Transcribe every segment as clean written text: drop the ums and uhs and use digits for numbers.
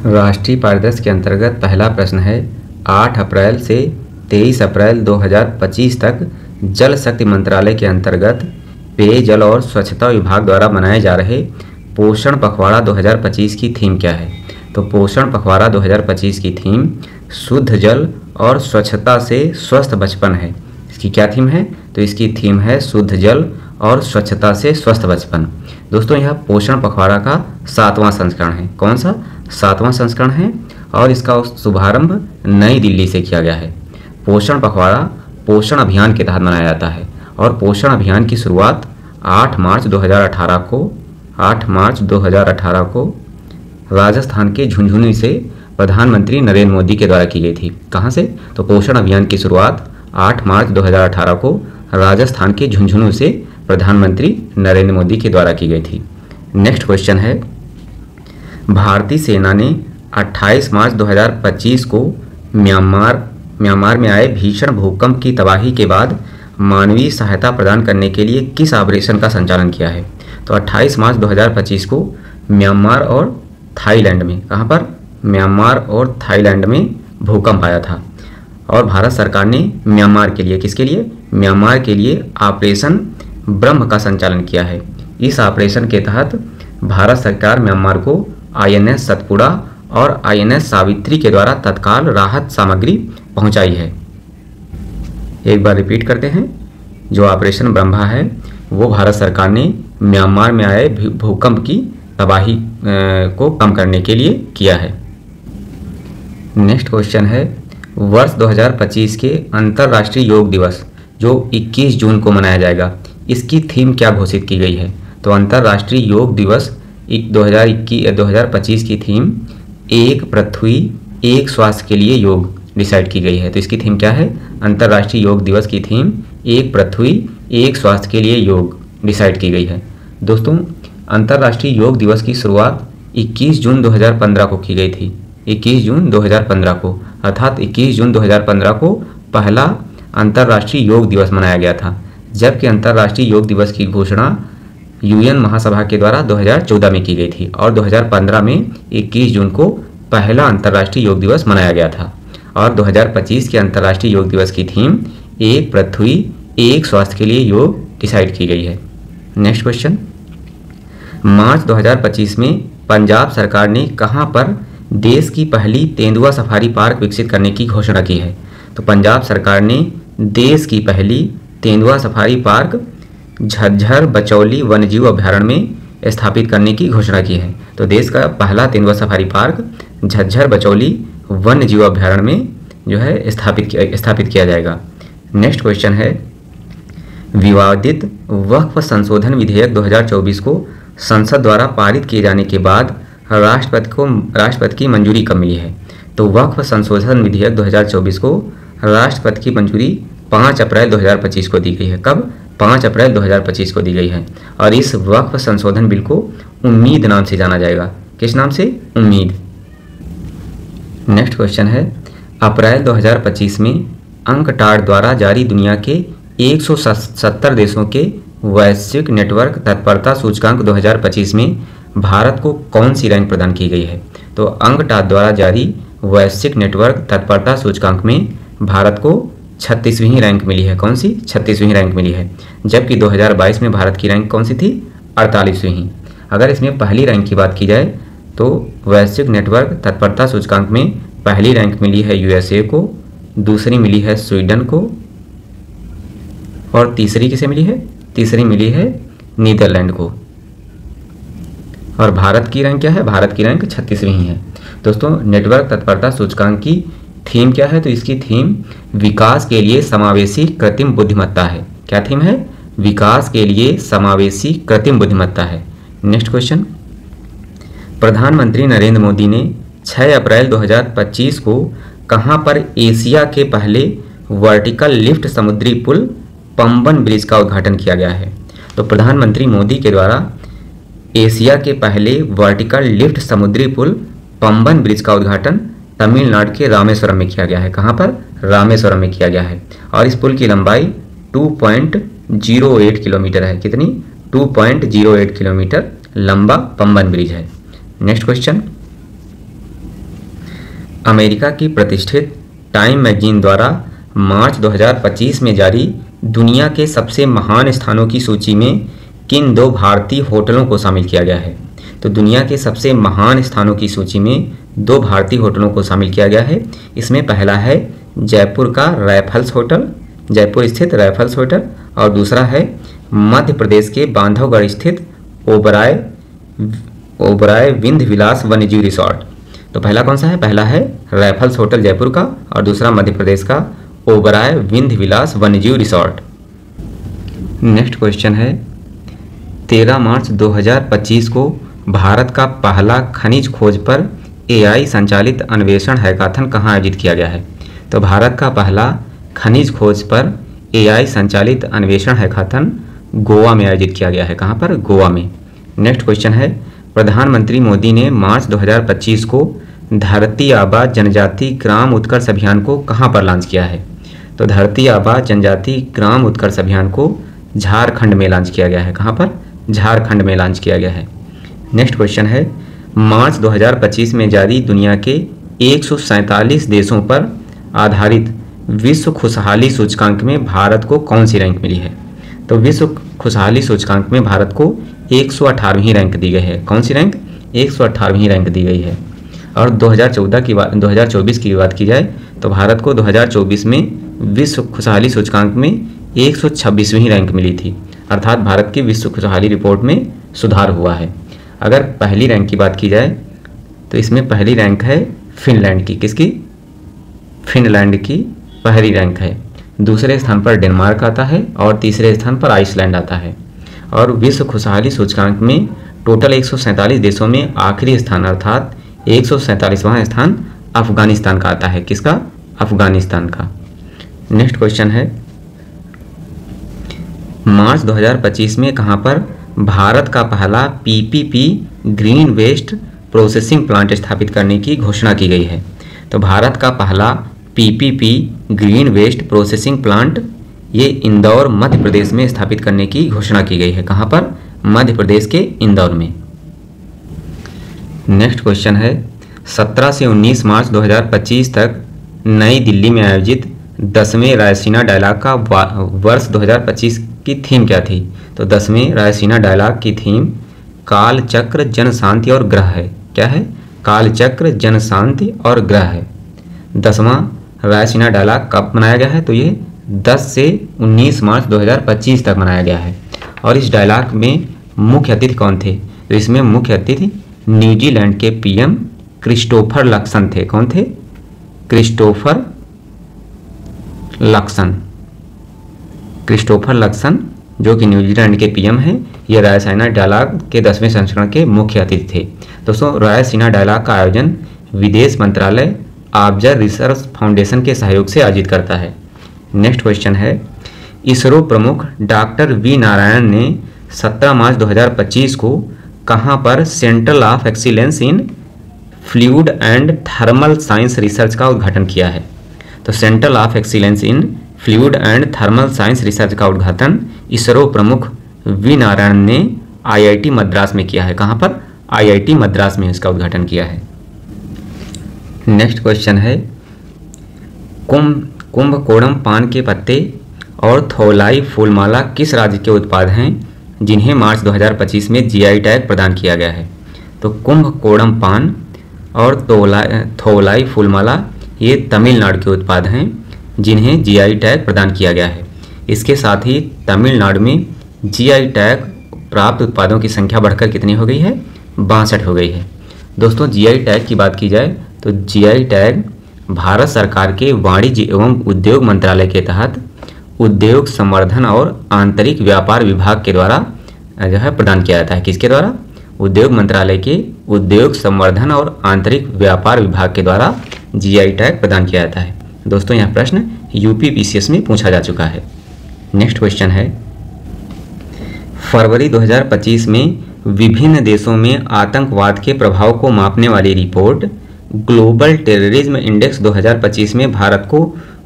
राष्ट्रीय परिदृश्य के अंतर्गत पहला प्रश्न है, 8 अप्रैल से 23 अप्रैल 2025 तक जल शक्ति मंत्रालय के अंतर्गत पेयजल और स्वच्छता विभाग द्वारा मनाए जा रहे पोषण पखवाड़ा 2025 की थीम क्या है? तो पोषण पखवाड़ा 2025 की थीम शुद्ध जल और स्वच्छता से स्वस्थ बचपन है। इसकी क्या थीम है? तो इसकी थीम है शुद्ध जल और स्वच्छता से स्वस्थ बचपन। दोस्तों, यह पोषण पखवाड़ा का 7वां संस्करण है। कौन सा? 7वां संस्करण है और इसका शुभारंभ नई दिल्ली से किया गया है। पोषण पखवाड़ा पोषण अभियान के तहत मनाया जाता है और पोषण अभियान की शुरुआत 8 मार्च 2018 को राजस्थान के झुंझुनू से प्रधानमंत्री नरेंद्र मोदी के द्वारा की गई थी। कहाँ से? तो पोषण अभियान की शुरुआत 8 मार्च 2018 को राजस्थान के झुंझुनू से प्रधानमंत्री नरेंद्र मोदी के द्वारा की गई थी। नेक्स्ट क्वेश्चन है, भारतीय सेना ने 28 मार्च 2025 को म्यांमार में आए भीषण भूकंप की तबाही के बाद मानवीय सहायता प्रदान करने के लिए किस ऑपरेशन का संचालन किया है? तो 28 मार्च 2025 को म्यांमार और थाईलैंड में, कहाँ पर? म्यांमार और थाईलैंड में भूकंप आया था और भारत सरकार ने म्यांमार के लिए, किसके लिए? म्यांमार के लिए ऑपरेशन ब्रह्म का संचालन किया है। इस ऑपरेशन के तहत भारत सरकार म्यांमार को INS सतपुड़ा और INS सावित्री के द्वारा तत्काल राहत सामग्री पहुंचाई है। एक बार रिपीट करते हैं, जो ऑपरेशन ब्रह्मा है वो भारत सरकार ने म्यांमार में आए भूकंप की तबाही को कम करने के लिए किया है। नेक्स्ट क्वेश्चन है, वर्ष 2025 के अंतर्राष्ट्रीय योग दिवस जो 21 जून को मनाया जाएगा, इसकी थीम क्या घोषित की गई है? तो अंतर्राष्ट्रीय योग दिवस 2025 की थीम एक पृथ्वी एक स्वास्थ्य के लिए योग डिसाइड की गई है। तो इसकी थीम क्या है? अंतर्राष्ट्रीय योग दिवस की थीम एक पृथ्वी एक स्वास्थ्य के लिए योग डिसाइड की गई है। दोस्तों, अंतर्राष्ट्रीय योग दिवस की शुरुआत 21 जून 2015 को की गई थी। 21 जून 2015 को, अर्थात 21 जून 2015 को पहला अंतर्राष्ट्रीय योग दिवस मनाया गया था, जबकि अंतर्राष्ट्रीय योग दिवस की घोषणा UN महासभा के द्वारा 2014 में की गई थी और 2015 में 21 जून को पहला अंतर्राष्ट्रीय योग दिवस मनाया गया था। और 2025 के अंतर्राष्ट्रीय योग दिवस की थीम एक पृथ्वी एक स्वास्थ्य के लिए योग डिसाइड की गई है। नेक्स्ट क्वेश्चन, मार्च 2025 में पंजाब सरकार ने कहां पर देश की पहली तेंदुआ सफारी पार्क विकसित करने की घोषणा की है? तो पंजाब सरकार ने देश की पहली तेंदुआ सफारी पार्क झज्जर बचौली वन्यजीव अभ्यारण्य में स्थापित करने की घोषणा की है। तो देश का पहला तेंदुआ सफारी पार्क झज्जर बचौली वन्यजीव अभ्यारण्य में जो है स्थापित किया जाएगा। नेक्स्ट क्वेश्चन है, विवादित वक्फ संशोधन विधेयक 2024 को संसद द्वारा पारित किए जाने के बाद राष्ट्रपति की मंजूरी कब मिली है? तो वक्फ संशोधन विधेयक 2024 को राष्ट्रपति की मंजूरी 5 अप्रैल 2025 को दी गई है। कब? 5 अप्रैल 2025 को दी गई है और इस वक्फ संशोधन बिल को उम्मीद नाम से जाना जाएगा। किस नाम से? उम्मीद। नेक्स्ट क्वेश्चन है, अप्रैल 2025 में अंकटाड द्वारा जारी दुनिया के 170 देशों के वैश्विक नेटवर्क तत्परता सूचकांक 2025 में भारत को कौन सी रैंक प्रदान की गई है? तो अंकटाड द्वारा जारी वैश्विक नेटवर्क तत्परता सूचकांक में भारत को 36वीं रैंक मिली है। कौन सी? 36वीं रैंक मिली है, जबकि 2022 में भारत की रैंक कौन सी थी? 48वीं। अगर इसमें पहली रैंक की बात की जाए तो वैश्विक नेटवर्क तत्परता सूचकांक में पहली रैंक मिली है USA को, दूसरी मिली है स्वीडन को और तीसरी किसे मिली है? तीसरी मिली है नीदरलैंड को। और भारत की रैंक क्या है? भारत की रैंक 36वीं है। दोस्तों, नेटवर्क तत्परता सूचकांक की थीम क्या है? तो इसकी थीम विकास के लिए समावेशी कृत्रिम बुद्धिमत्ता है। क्या थीम है? विकास के लिए समावेशी कृत्रिम बुद्धिमत्ता है। नेक्स्ट क्वेश्चन, प्रधानमंत्री नरेंद्र मोदी ने 6 अप्रैल 2025 को कहां पर एशिया के पहले वर्टिकल लिफ्ट समुद्री पुल पंबन ब्रिज का उद्घाटन किया गया है? तो प्रधानमंत्री मोदी के द्वारा एशिया के पहले वर्टिकल लिफ्ट समुद्री पुल पंबन ब्रिज का उद्घाटन तमिलनाडु के रामेश्वरम में किया गया है। कहां पर? रामेश्वरम में किया गया है और इस पुल की लंबाई 2.08 किलोमीटर है। कितनी? 2.08 किलोमीटर लंबा पंबन ब्रिज है। नेक्स्ट क्वेश्चन, अमेरिका की प्रतिष्ठित टाइम मैगजीन द्वारा मार्च 2025 में जारी दुनिया के सबसे महान स्थानों की सूची में किन 2 भारतीय होटलों को शामिल किया गया है? तो दुनिया के सबसे महान स्थानों की सूची में 2 भारतीय होटलों को शामिल किया गया है। इसमें पहला है जयपुर का रैफल्स होटल, जयपुर स्थित रैफल्स होटल, और दूसरा है मध्य प्रदेश के बांधवगढ़ स्थित ओबराय विंध्य विलास वन्यजीव रिसोर्ट। तो पहला कौन सा है? पहला है रैफल्स होटल जयपुर का, और दूसरा मध्य प्रदेश का ओबराय विंध्य विलास वन्यजीव रिसोर्ट। नेक्स्ट क्वेश्चन है 13 मार्च 2025 को भारत का पहला खनिज खोज पर AI संचालित अन्वेषण हैकाथन कहाँ आयोजित किया गया है? तो भारत का पहला खनिज खोज पर AI संचालित अन्वेषण हैकाथन गोवा में आयोजित किया गया है। कहाँ पर? गोवा में। नेक्स्ट क्वेश्चन है प्रधानमंत्री मोदी ने मार्च 2025 को धरती आबा जनजाति ग्राम उत्कर्ष अभियान को कहाँ पर लॉन्च किया है? तो धरती आबा जनजाति ग्राम उत्कर्ष अभियान को झारखंड में लॉन्च किया गया है। कहाँ पर? झारखंड में लॉन्च किया गया है। नेक्स्ट क्वेश्चन है मार्च 2025 में जारी दुनिया के 147 देशों पर आधारित विश्व खुशहाली सूचकांक में भारत को कौन सी रैंक मिली है? तो विश्व खुशहाली सूचकांक में भारत को 118वीं रैंक दी गई है। कौन सी रैंक? 118वीं रैंक दी गई है। और 2024 की बात की जाए तो भारत को 2024 में विश्व खुशहाली सूचकांक में 126वीं रैंक मिली थी, अर्थात भारत की विश्व खुशहाली रिपोर्ट में सुधार हुआ है। अगर पहली रैंक की बात की जाए तो इसमें पहली रैंक है फिनलैंड की। किसकी? फिनलैंड की पहली रैंक है। दूसरे स्थान पर डेनमार्क आता है और तीसरे स्थान पर आइसलैंड आता है। और विश्व खुशहाली सूचकांक में टोटल 147 देशों में आखिरी स्थान अर्थात 147वां स्थान अफगानिस्तान का आता है। किसका? अफगानिस्तान का। नेक्स्ट क्वेश्चन है मार्च 2025 में कहां पर भारत का पहला PPP green waste processing plant स्थापित करने की घोषणा की गई है? तो भारत का पहला PPP green waste processing plant ये इंदौर मध्य प्रदेश में स्थापित करने की घोषणा की गई है। कहां पर? मध्य प्रदेश के इंदौर में। नेक्स्ट क्वेश्चन है 17 से 19 मार्च 2025 तक नई दिल्ली में आयोजित 10वें रायसीना डायलॉग का वर्ष 2025 की थीम क्या थी? तो 10वें रायसीना डायलॉग की थीम काल चक्र जन शांति और ग्रह है। क्या है? काल चक्र जन शांति और ग्रह है। 10वां रायसीना डायलॉग कब मनाया गया है? तो ये 10 से 19 मार्च 2025 तक मनाया गया है। और इस डायलॉग में मुख्य अतिथि कौन थे? तो इसमें मुख्य अतिथि न्यूजीलैंड के PM क्रिस्टोफर लक्सन थे। कौन थे? क्रिस्टोफर लक्सन जो कि न्यूजीलैंड के PM हैं। ये रायसीना डायलॉग के 10वें संस्करण के मुख्य अतिथि थे। दोस्तों, रायसीना डायलॉग का आयोजन विदेश मंत्रालय आबजर रिसर्च फाउंडेशन के सहयोग से आयोजित करता है। नेक्स्ट क्वेश्चन है इसरो प्रमुख डॉक्टर V नारायण ने 17 मार्च 2025 को कहां पर centre of excellence in fluid and thermal science research का उद्घाटन किया है? तो centre of excellence in fluid and thermal science research का उद्घाटन इसरो प्रमुख V नारायण ने IIT मद्रास में किया है। कहां पर? IIT मद्रास में इसका उद्घाटन किया है। नेक्स्ट क्वेश्चन है कुंभकोणम पान के पत्ते और थौलाई फूलमाला किस राज्य के उत्पाद हैं जिन्हें मार्च 2025 में GI टैग प्रदान किया गया है? तो कुंभकोणम पान और थौलाई फूलमाला ये तमिलनाडु के उत्पाद हैं जिन्हें GI टैग प्रदान किया गया है। इसके साथ ही तमिलनाडु में GI टैग प्राप्त उत्पादों की संख्या बढ़कर कितनी हो गई है? 62 हो गई है। दोस्तों, GI टैग की बात की जाए तो GI टैग भारत सरकार के वाणिज्य एवं उद्योग मंत्रालय के तहत उद्योग संवर्धन और आंतरिक व्यापार विभाग के द्वारा जो है प्रदान किया जाता है। किसके द्वारा? उद्योग मंत्रालय के उद्योग संवर्धन और आंतरिक व्यापार विभाग के द्वारा GI टैग प्रदान किया जाता है। दोस्तों, यह प्रश्न UP PCS में पूछा जा चुका है। नेक्स्ट क्वेश्चन है फरवरी 2025 में विभिन्न देशों में आतंकवाद के प्रभाव को मापने वाली रिपोर्ट ग्लोबल टेररिज्म इंडेक्स 2025 में भारत को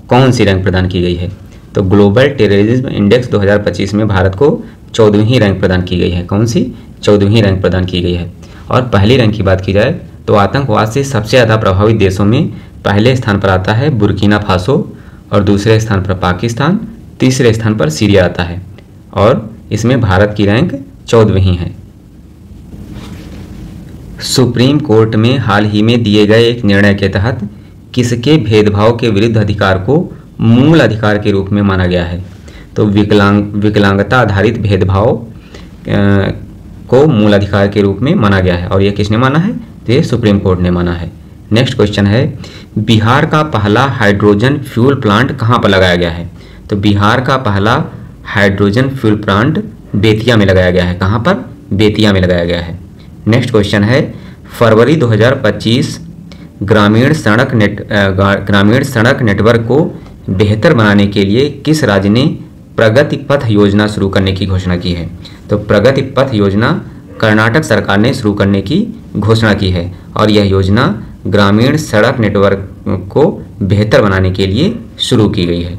कौन सी रैंक प्रदान की गई है? तो ग्लोबल टेररिज्म इंडेक्स 2025 में भारत को 14वीं रैंक प्रदान की गई है। कौन सी? 14वीं रैंक प्रदान की गई है। और पहली रैंक की बात की जाए तो आतंकवाद से सबसे ज़्यादा प्रभावित देशों में पहले स्थान पर आता है बुर्किना फासो, और दूसरे स्थान पर पाकिस्तान, तीसरे स्थान पर सीरिया आता है, और इसमें भारत की रैंक 14वीं है। सुप्रीम कोर्ट में हाल ही में दिए गए एक निर्णय के तहत किसके भेदभाव के विरुद्ध अधिकार को मूल अधिकार के रूप में माना गया है? तो विकलांगता आधारित भेदभाव को मूल अधिकार के रूप में माना गया है, और यह किसने माना है? तो ये सुप्रीम कोर्ट ने माना है। नेक्स्ट क्वेश्चन है, बिहार का पहला हाइड्रोजन फ्यूल प्लांट कहाँ पर लगाया गया है? तो बिहार का पहला हाइड्रोजन फ्यूल प्लांट बेतिया में लगाया गया है। कहाँ पर? बेतिया में लगाया गया है। नेक्स्ट क्वेश्चन है, फरवरी 2025 ग्रामीण सड़क नेटवर्क को बेहतर बनाने के लिए किस राज्य ने प्रगति पथ योजना शुरू करने की घोषणा की है? तो प्रगति पथ योजना कर्नाटक सरकार ने शुरू करने की घोषणा की है, और यह योजना ग्रामीण सड़क नेटवर्क को बेहतर बनाने के लिए शुरू की गई है।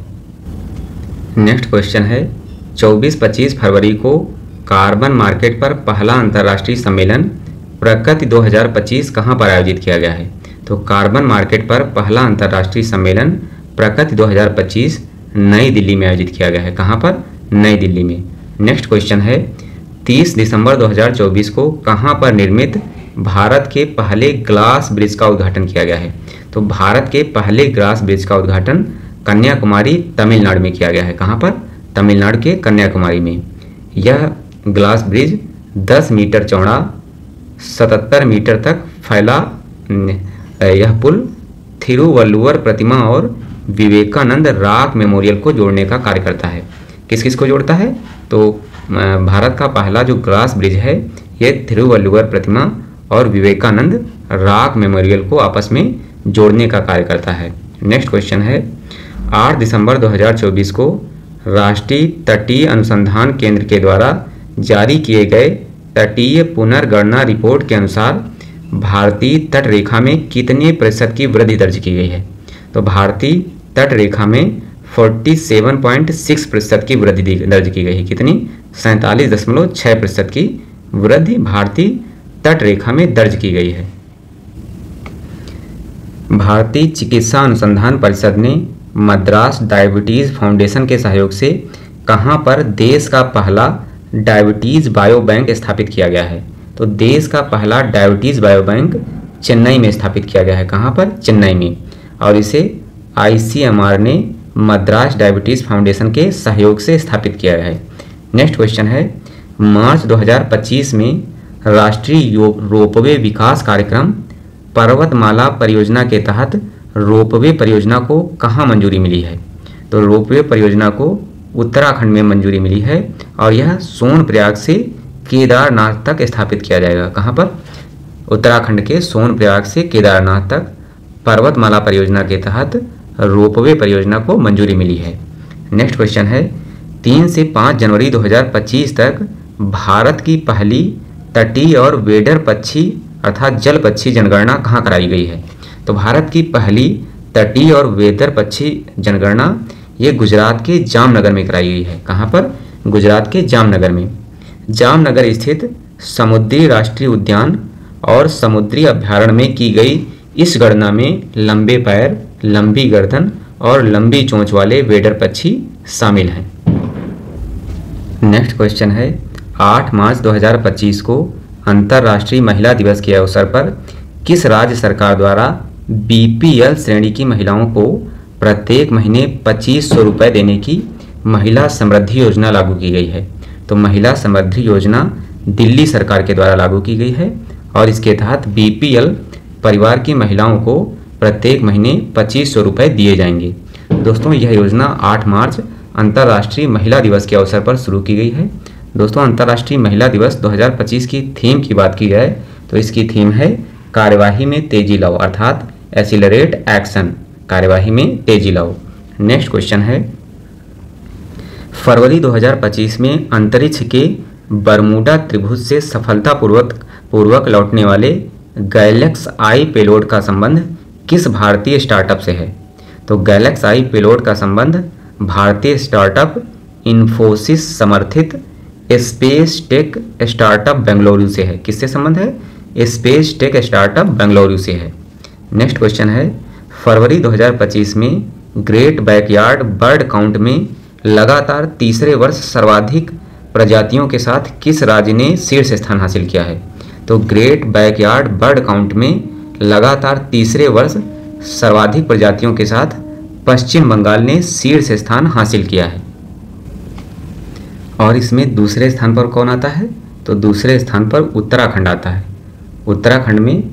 नेक्स्ट क्वेश्चन है, 24-25 फरवरी को कार्बन मार्केट पर पहला अंतर्राष्ट्रीय सम्मेलन प्रगति 2025 कहाँ पर आयोजित किया गया है? तो कार्बन मार्केट पर पहला अंतर्राष्ट्रीय सम्मेलन प्रगति 2025 नई दिल्ली में आयोजित किया गया है। कहाँ पर? नई दिल्ली में। नेक्स्ट क्वेश्चन है, 30 दिसंबर 2024 को कहाँ पर निर्मित भारत के पहले ग्लास ब्रिज का उद्घाटन किया गया है? तो भारत के पहले ग्लास ब्रिज का उद्घाटन कन्याकुमारी तमिलनाडु में किया गया है। कहाँ पर? तमिलनाडु के कन्याकुमारी में। यह ग्लास ब्रिज 10 मीटर चौड़ा, 77 मीटर तक फैला यह पुल थिरुवल्लुवर प्रतिमा और विवेकानंद रॉक मेमोरियल को जोड़ने का कार्य करता है। किस किस को जोड़ता है? तो भारत का पहला जो ग्लास ब्रिज है यह थिरुवल्लुवर प्रतिमा और विवेकानंद रॉक मेमोरियल को आपस में जोड़ने का कार्य करता है। नेक्स्ट क्वेश्चन है, 8 दिसंबर 2024 को राष्ट्रीय तटीय अनुसंधान केंद्र के द्वारा जारी किए गए तटीय पुनर्गणना रिपोर्ट के अनुसार भारतीय तट रेखा में कितने प्रतिशत की वृद्धि दर्ज की गई है? तो भारतीय तट रेखा में 47.6% की वृद्धि दर्ज की गई है। कितनी? 47.6% की वृद्धि भारतीय तट रेखा में दर्ज की गई है। भारतीय चिकित्सा अनुसंधान परिषद ने मद्रास डायबिटीज फाउंडेशन के सहयोग से कहां पर देश का पहला डायबिटीज बायो बैंक स्थापित किया गया है? तो देश का पहला डायबिटीज बायो बैंक चेन्नई में स्थापित किया गया है। कहां पर? चेन्नई में। और इसे ICMR ने मद्रास डायबिटीज फाउंडेशन के सहयोग से स्थापित किया है। नेक्स्ट क्वेश्चन है, मार्च 2025 में राष्ट्रीय रोपवे विकास कार्यक्रम पर्वतमाला परियोजना के तहत रोपवे परियोजना को कहाँ मंजूरी मिली है? तो रोपवे परियोजना को उत्तराखंड में मंजूरी मिली है, और यह सोनप्रयाग से केदारनाथ तक स्थापित किया जाएगा। कहाँ पर? उत्तराखंड के सोनप्रयाग से केदारनाथ तक पर्वतमाला परियोजना के तहत रोपवे परियोजना को मंजूरी मिली है। नेक्स्ट क्वेश्चन है, 3 से 5 जनवरी 2025 तक भारत की पहली तटीय और वेडर पक्षी अर्थात जल पक्षी जनगणना कहाँ कराई गई है? तो भारत की पहली तटीय और वेदर पक्षी जनगणना ये गुजरात के जामनगर में कराई गई है। कहाँ पर? गुजरात के जामनगर में। जामनगर स्थित समुद्री राष्ट्रीय उद्यान और समुद्री अभ्यारण्य में की गई इस गणना में लंबे पैर, लंबी गर्दन और लंबी चोंच वाले वेडर पक्षी शामिल हैं। नेक्स्ट क्वेश्चन है, 8 मार्च 2025 को अंतर्राष्ट्रीय महिला दिवस के अवसर पर किस राज्य सरकार द्वारा BPL श्रेणी की महिलाओं को प्रत्येक महीने 2500 रुपये देने की महिला समृद्धि योजना लागू की गई है? तो महिला समृद्धि योजना दिल्ली सरकार के द्वारा लागू की गई है, और इसके तहत BPL परिवार की महिलाओं को प्रत्येक महीने 2500 रुपये दिए जाएंगे। दोस्तों, यह योजना 8 मार्च अंतर्राष्ट्रीय महिला दिवस के अवसर पर शुरू की गई है। दोस्तों, अंतर्राष्ट्रीय महिला दिवस 2025 की थीम की बात की जाए तो इसकी थीम है कार्यवाही में तेजी लाओ, अर्थात एक्सीलरेट एक्शन, कार्यवाही में तेजी लाओ। नेक्स्ट क्वेश्चन है, फरवरी 2025 में अंतरिक्ष के बरमूडा त्रिभुज से सफलतापूर्वक लौटने वाले गैलेक्स आई पेलोड का संबंध किस भारतीय स्टार्टअप से है? तो गैलेक्स आई पेलोड का संबंध भारतीय स्टार्टअप इन्फोसिस समर्थित स्पेस टेक स्टार्टअप बेंगलुरु से है। किससे संबंध है? स्पेस टेक स्टार्टअप बेंगलुरु से है। नेक्स्ट क्वेश्चन है, फरवरी 2025 में ग्रेट बैकयार्ड बर्ड काउंट में लगातार तीसरे वर्ष सर्वाधिक प्रजातियों के साथ किस राज्य ने शीर्ष स्थान हासिल किया है? तो ग्रेट बैकयार्ड बर्ड काउंट में लगातार तीसरे वर्ष सर्वाधिक प्रजातियों के साथ पश्चिम बंगाल ने शीर्ष स्थान हासिल किया है। और इसमें दूसरे स्थान पर कौन आता है? तो दूसरे स्थान पर उत्तराखंड आता है। उत्तराखंड में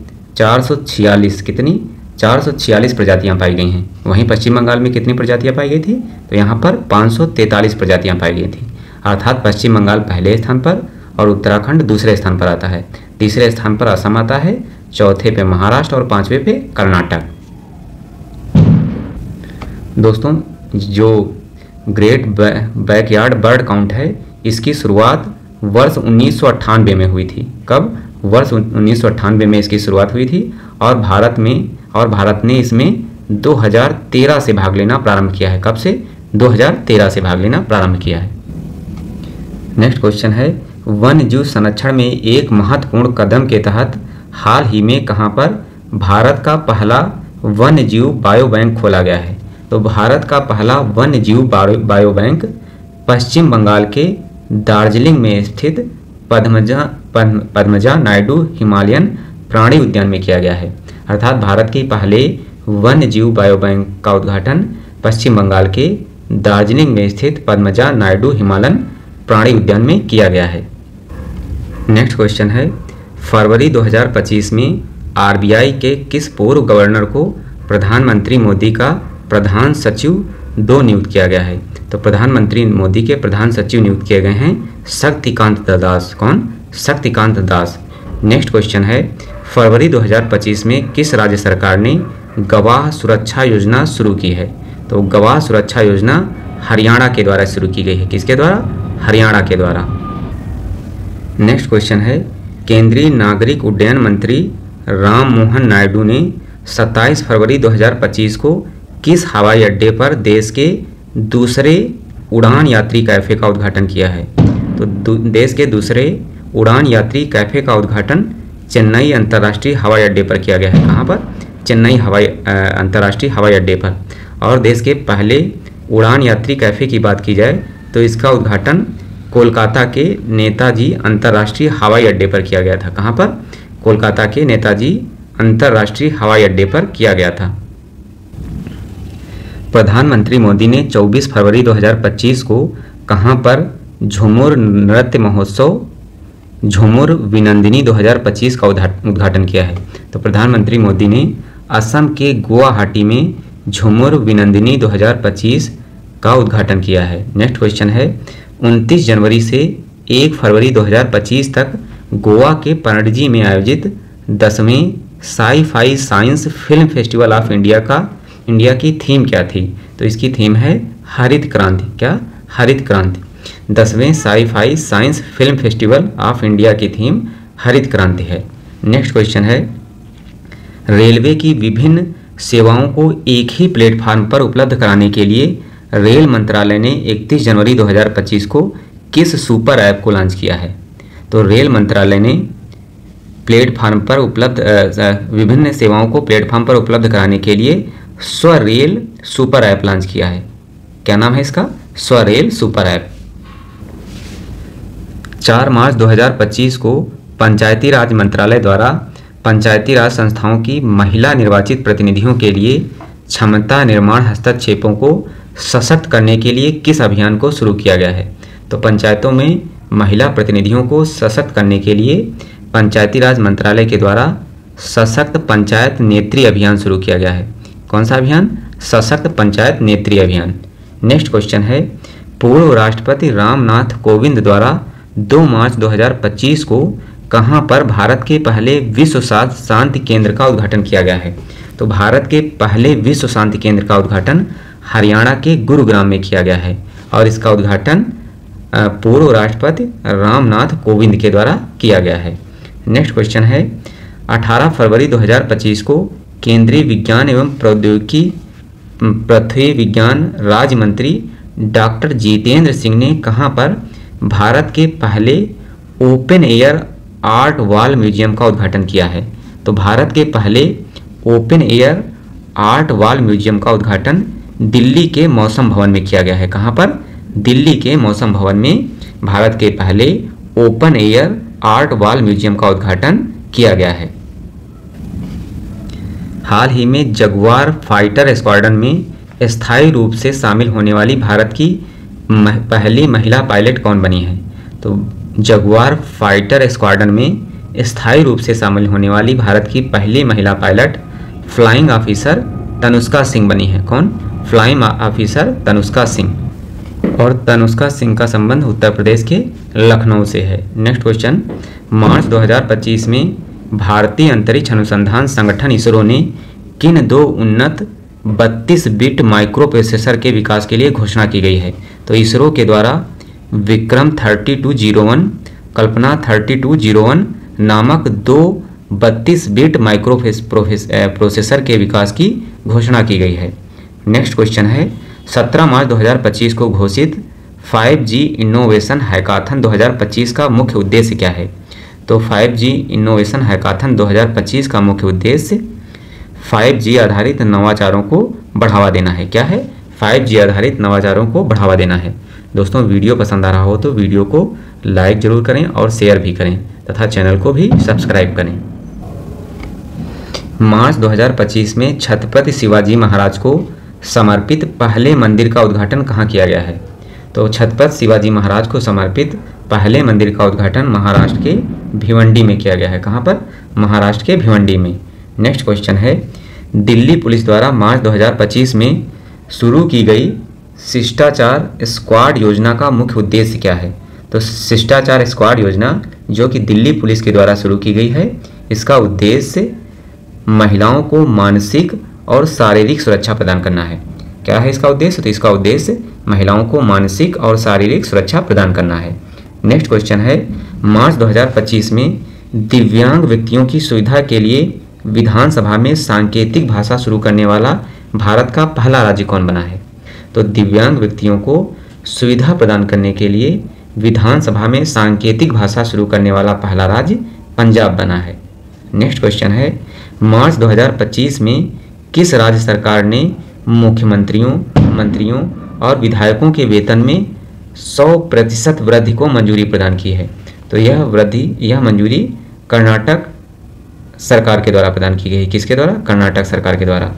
446 प्रजातियां पाई गई हैं। वहीं पश्चिम बंगाल में कितनी प्रजातियां पाई गई थी? तो यहाँ पर 543 प्रजातियां पाई गई थी। अर्थात पश्चिम बंगाल पहले स्थान पर और उत्तराखंड दूसरे स्थान पर आता है। तीसरे स्थान पर असम आता है, चौथे पे महाराष्ट्र और पांचवें पे कर्नाटक। दोस्तों, जो ग्रेट बैकयार्ड बर्ड काउंट है, इसकी शुरुआत वर्ष 1998 में हुई थी। कब? वर्ष 1998 में इसकी शुरुआत हुई थी और भारत ने इसमें 2013 से भाग लेना प्रारंभ किया है। कब से? 2013 से भाग लेना प्रारंभ किया है। नेक्स्ट क्वेश्चन है, वन्य जीव संरक्षण में एक महत्वपूर्ण कदम के तहत हाल ही में कहां पर भारत का पहला वन्य जीव बायो बैंक खोला गया है? तो भारत का पहला वन्य जीव बायो बैंक पश्चिम बंगाल के दार्जिलिंग में स्थित पद्मजा नायडू हिमालयन प्राणी उद्यान में किया गया है। अर्थात भारत के पहले वन्य जीव बायो बैंक का उद्घाटन पश्चिम बंगाल के दार्जिलिंग में स्थित पद्मजा नायडू हिमालयन प्राणी उद्यान में किया गया है। नेक्स्ट क्वेश्चन है, फरवरी 2025 में आरबीआई के किस पूर्व गवर्नर को प्रधानमंत्री मोदी का प्रधान सचिव 2 नियुक्त किया गया है? तो प्रधानमंत्री मोदी के प्रधान सचिव नियुक्त किए गए हैं शक्तिकांत दास। कौन? शक्तिकांत दास। नेक्स्ट क्वेश्चन है, फरवरी 2025 में किस राज्य सरकार ने गवाह सुरक्षा योजना शुरू की है? तो गवाह सुरक्षा योजना हरियाणा के द्वारा शुरू की गई है। किसके द्वारा? हरियाणा के द्वारा। नेक्स्ट क्वेश्चन है, केंद्रीय नागरिक उड्डयन मंत्री राम मोहन नायडू ने 27 फरवरी 2025 को किस हवाई अड्डे पर देश के दूसरे उड़ान यात्री कैफ़े का उद्घाटन किया है? तो देश के दूसरे उड़ान यात्री कैफ़े का उद्घाटन चेन्नई अंतर्राष्ट्रीय हवाई अड्डे पर किया गया है। कहाँ पर? चेन्नई अंतर्राष्ट्रीय हवाई अड्डे पर। और देश के पहले उड़ान यात्री कैफ़े की बात की जाए तो इसका उद्घाटन कोलकाता के नेताजी अंतर्राष्ट्रीय हवाई अड्डे पर किया गया था। कहाँ पर? कोलकाता के नेताजी अंतर्राष्ट्रीय हवाई अड्डे पर किया गया था। प्रधानमंत्री मोदी ने 24 फरवरी 2025 को कहां पर झूमर नृत्य महोत्सव झूमर विनंदिनी 2025 का उद्घाटन किया है? तो प्रधानमंत्री मोदी ने असम के गुवाहाटी में झूमर विनंदिनी 2025 का उद्घाटन किया है। नेक्स्ट क्वेश्चन है, 29 जनवरी से 1 फरवरी 2025 तक गोवा के पणजी में आयोजित 10वें sci fi science film festival of India की थीम क्या थी? तो इसकी थीम है हरित क्रांति। क्या? हरित क्रांति। 10वें sci fi science film festival of India की थीम हरित क्रांति है। नेक्स्ट क्वेश्चन है, रेलवे की विभिन्न सेवाओं को एक ही प्लेटफार्म पर उपलब्ध कराने के लिए रेल मंत्रालय ने 31 जनवरी 2025 को किस सुपर ऐप को लॉन्च किया है? तो रेल मंत्रालय ने प्लेटफार्म पर उपलब्ध विभिन्न सेवाओं को प्लेटफार्म पर उपलब्ध कराने के लिए स्वरेल सुपर ऐप लॉन्च किया है। क्या नाम है इसका? SwaRail super app. 4 मार्च 2025 को पंचायती राज मंत्रालय द्वारा पंचायती राज संस्थाओं की महिला निर्वाचित प्रतिनिधियों के लिए क्षमता निर्माण हस्तक्षेपों को सशक्त करने के लिए किस अभियान को शुरू किया गया है? तो पंचायतों में महिला प्रतिनिधियों को सशक्त करने के लिए पंचायती राज मंत्रालय के द्वारा सशक्त पंचायत नेत्री अभियान शुरू किया गया है। कौन सा अभियान? सशक्त पंचायत नेत्री अभियान। नेक्स्ट क्वेश्चन है, पूर्व राष्ट्रपति रामनाथ कोविंद द्वारा 2 मार्च 2025 को कहां पर भारत के पहले विश्व शांति केंद्र का उद्घाटन किया गया है? तो भारत के पहले विश्व शांति केंद्र का उद्घाटन हरियाणा के गुरुग्राम में किया गया है और इसका उद्घाटन पूर्व राष्ट्रपति रामनाथ कोविंद के द्वारा किया गया है। नेक्स्ट क्वेश्चन है, 18 फरवरी 2025 को केंद्रीय विज्ञान एवं प्रौद्योगिकी पृथ्वी विज्ञान राज्य मंत्री डॉक्टर जितेंद्र सिंह ने कहां पर भारत के पहले open air art wall museum का उद्घाटन किया है? तो भारत के पहले open air art wall museum का उद्घाटन दिल्ली के मौसम भवन में किया गया है। कहाँ पर? दिल्ली के मौसम भवन में भारत के पहले open air art wall museum का उद्घाटन किया गया है। हाल ही में जगुआर फाइटर स्क्वाड्रन में स्थायी रूप से शामिल होने वाली भारत की पहली महिला पायलट कौन बनी है? तो जगुआर फाइटर स्क्वाड्रन में स्थायी रूप से शामिल होने वाली भारत की पहली महिला pilot flying officer Tanushka Singh बनी है। कौन? Flying officer Tanushka Singh. और तनुष्का सिंह का संबंध उत्तर प्रदेश के लखनऊ से है। नेक्स्ट क्वेश्चन, मार्च 2025 में भारतीय अंतरिक्ष अनुसंधान संगठन इसरो ने किन दो उन्नत 32 बिट माइक्रो प्रोसेसर के विकास के लिए घोषणा की गई है? तो इसरो के द्वारा विक्रम 3201, कल्पना 3201 नामक दो 32 बिट माइक्रो प्रोसेसर के विकास की घोषणा की गई है। नेक्स्ट क्वेश्चन है, 17 मार्च 2025 को घोषित 5G इनोवेशन हैकाथन 2025 का मुख्य उद्देश्य क्या है? तो 5G इनोवेशन हैकाथन 2025 का मुख्य उद्देश्य 5G आधारित नवाचारों को बढ़ावा देना है। क्या है? 5G आधारित नवाचारों को बढ़ावा देना है। दोस्तों, वीडियो पसंद आ रहा हो तो वीडियो को लाइक जरूर करें और शेयर भी करें तथा चैनल को भी सब्सक्राइब करें। मार्च 2025 में छत्रपति शिवाजी महाराज को समर्पित पहले मंदिर का उद्घाटन कहाँ किया गया है? तो छत्रपति शिवाजी महाराज को समर्पित पहले मंदिर का उद्घाटन महाराष्ट्र के भिवंडी में किया गया है। कहाँ पर? महाराष्ट्र के भिवंडी में। नेक्स्ट क्वेश्चन है, दिल्ली पुलिस द्वारा मार्च 2025 में शुरू की गई शिष्टाचार स्क्वाड योजना का मुख्य उद्देश्य क्या है? तो शिष्टाचार स्क्वाड योजना जो कि दिल्ली पुलिस के द्वारा शुरू की गई है, इसका उद्देश्य महिलाओं को मानसिक और शारीरिक सुरक्षा प्रदान करना है। क्या है इसका उद्देश्य? तो इसका उद्देश्य महिलाओं को मानसिक और शारीरिक सुरक्षा प्रदान करना है। नेक्स्ट क्वेश्चन है, मार्च 2025 में दिव्यांग व्यक्तियों की सुविधा के लिए विधानसभा में सांकेतिक भाषा शुरू करने वाला भारत का पहला राज्य कौन बना है? तो दिव्यांग व्यक्तियों को सुविधा प्रदान करने के लिए विधानसभा में सांकेतिक भाषा शुरू करने वाला पहला राज्य पंजाब बना है। नेक्स्ट क्वेश्चन है, मार्च 2025 में किस राज्य सरकार ने मुख्यमंत्रियों, मंत्रियों और विधायकों के वेतन में 100% वृद्धि को मंजूरी प्रदान की है? तो यह मंजूरी कर्नाटक सरकार के द्वारा प्रदान की गई। किसके द्वारा? कर्नाटक सरकार के द्वारा।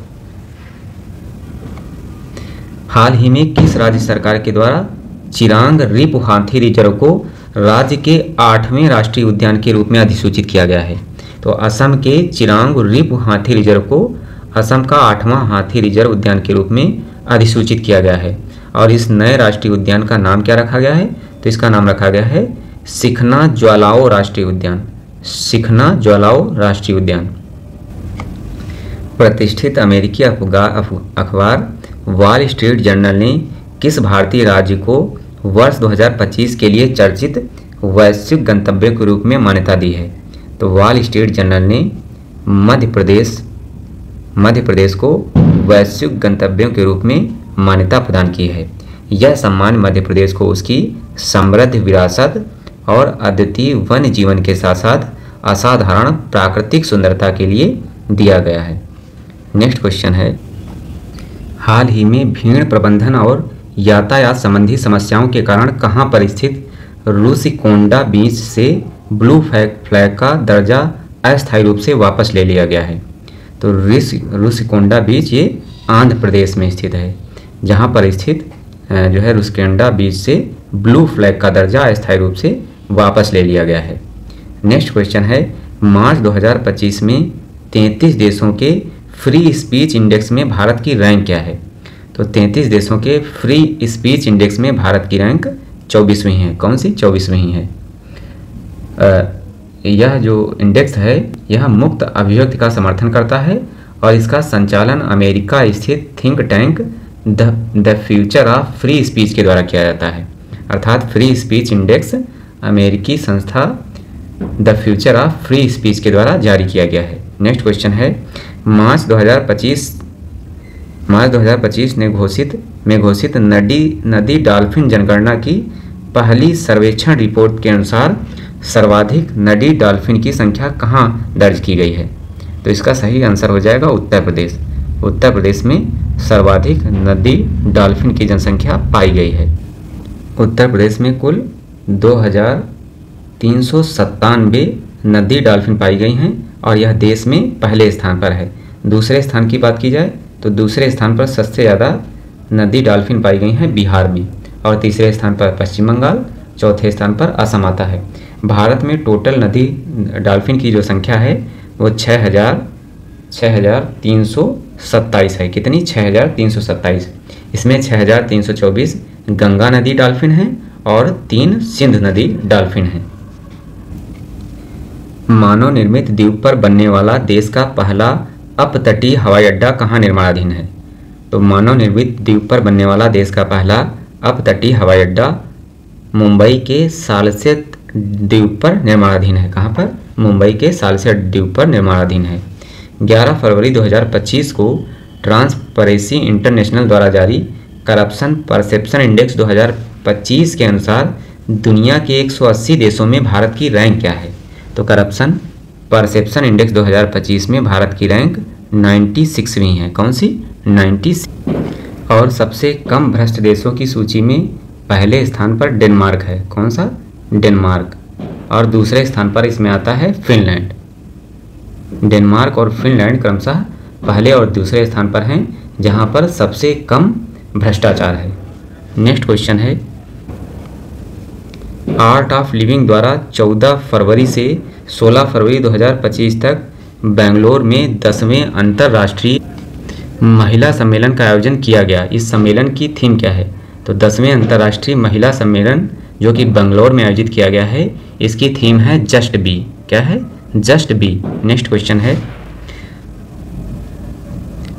हाल ही में किस राज्य सरकार के द्वारा चिरांग रिप हाथी रिजर्व को राज्य के 8वें राष्ट्रीय उद्यान के रूप में अधिसूचित किया गया है? तो असम के चिरांग रिप हाथी रिजर्व को असम का 8वां हाथी रिजर्व उद्यान के रूप में अधिसूचित किया गया है। और इस नए राष्ट्रीय उद्यान का नाम क्या रखा गया है? तो इसका नाम रखा गया है सिखना ज्वालाओ राष्ट्रीय उद्यान। सिखना ज्वालाओ राष्ट्रीय उद्यान। प्रतिष्ठित अमेरिकी अखबार वॉल स्ट्रीट जर्नल ने किस भारतीय राज्य को वर्ष 2025 के लिए चर्चित वैश्विक गंतव्य के रूप में मान्यता दी है? तो वॉल स्ट्रीट जर्नल ने मध्य प्रदेश को वैश्विक गंतव्यों के रूप में मान्यता प्रदान की है। यह सम्मान मध्य प्रदेश को उसकी समृद्ध विरासत और अद्वितीय वन्य जीवन के साथ साथ असाधारण प्राकृतिक सुंदरता के लिए दिया गया है। नेक्स्ट क्वेश्चन है, हाल ही में भीड़ प्रबंधन और यातायात संबंधी समस्याओं के कारण कहां पर स्थित रुषिकोंडा बीच से ब्लू फ्लैग का दर्जा अस्थायी रूप से वापस ले लिया गया है? तो रुषिकोंडा बीच ये आंध्र प्रदेश में स्थित है, जहां पर स्थित जो है रुषिकोंडा बीच से ब्लू फ्लैग का दर्जा अस्थायी रूप से वापस ले लिया गया है। नेक्स्ट क्वेश्चन है, मार्च 2025 में 33 देशों के फ्री स्पीच इंडेक्स में भारत की रैंक क्या है? तो 33 देशों के फ्री स्पीच इंडेक्स में भारत की रैंक 24वीं है। कौन सी? 24वीं है। यह जो इंडेक्स है यह मुक्त अभिव्यक्ति का समर्थन करता है और इसका संचालन अमेरिका स्थित think tank the future of free speech के द्वारा किया जाता है। अर्थात फ्री स्पीच इंडेक्स अमेरिकी संस्था the future of free speech के द्वारा जारी किया गया है। नेक्स्ट क्वेश्चन है, मार्च 2025 में घोषित नदी डॉल्फिन जनगणना की पहली सर्वेक्षण रिपोर्ट के अनुसार सर्वाधिक नदी डॉल्फिन की संख्या कहाँ दर्ज की गई है? तो इसका सही आंसर हो जाएगा उत्तर प्रदेश। उत्तर प्रदेश में सर्वाधिक नदी डॉल्फिन की जनसंख्या पाई गई है। उत्तर प्रदेश में कुल 2397 नदी डॉल्फिन पाई गई हैं और यह देश में पहले स्थान पर है। दूसरे स्थान की बात की जाए तो दूसरे स्थान पर सबसे ज़्यादा नदी डॉल्फिन पाई गई हैं बिहार में, और तीसरे स्थान पर पश्चिम बंगाल, चौथे स्थान पर असम आता है। भारत में टोटल नदी डॉल्फिन की जो संख्या है वो 6327 है। कितनी? 6327। इसमें 6324 गंगा नदी डॉल्फिन है और 3 सिंध नदी डॉल्फिन है। मानव निर्मित द्वीप पर बनने वाला देश का पहला अपतटीय हवाई अड्डा कहाँ निर्माणाधीन है? तो मानव निर्मित द्वीप पर बनने वाला देश का पहला अपतटीय हवाई अड्डा मुंबई के सालसेत द्वीप पर निर्माणाधीन है। कहाँ पर? मुंबई के सालसेत द्वीप पर निर्माणाधीन है। 11 फरवरी 2025 को ट्रांसपेरेंसी इंटरनेशनल द्वारा जारी करप्शन परसेप्शन इंडेक्स 2025 के अनुसार दुनिया के 180 देशों में भारत की रैंक क्या है? तो करप्शन परसेप्शन इंडेक्स 2025 में भारत की रैंक 96वीं है। कौन सी? 96। और सबसे कम भ्रष्ट देशों की सूची में पहले स्थान पर डेनमार्क है। कौन सा? डेनमार्क। और दूसरे स्थान पर इसमें आता है फिनलैंड। डेनमार्क और फिनलैंड क्रमशः पहले और दूसरे स्थान पर हैं जहां पर सबसे कम भ्रष्टाचार है। नेक्स्ट क्वेश्चन है, आर्ट ऑफ लिविंग द्वारा 14 फरवरी से 16 फरवरी 2025 तक बेंगलोर में 10वें अंतर्राष्ट्रीय महिला सम्मेलन का आयोजन किया गया। इस सम्मेलन की थीम क्या है? तो 10वें अंतर्राष्ट्रीय महिला सम्मेलन जो कि बेंगलोर में आयोजित किया गया है, इसकी थीम है जस्ट बी। क्या है? Just be. नेक्स्ट क्वेश्चन है,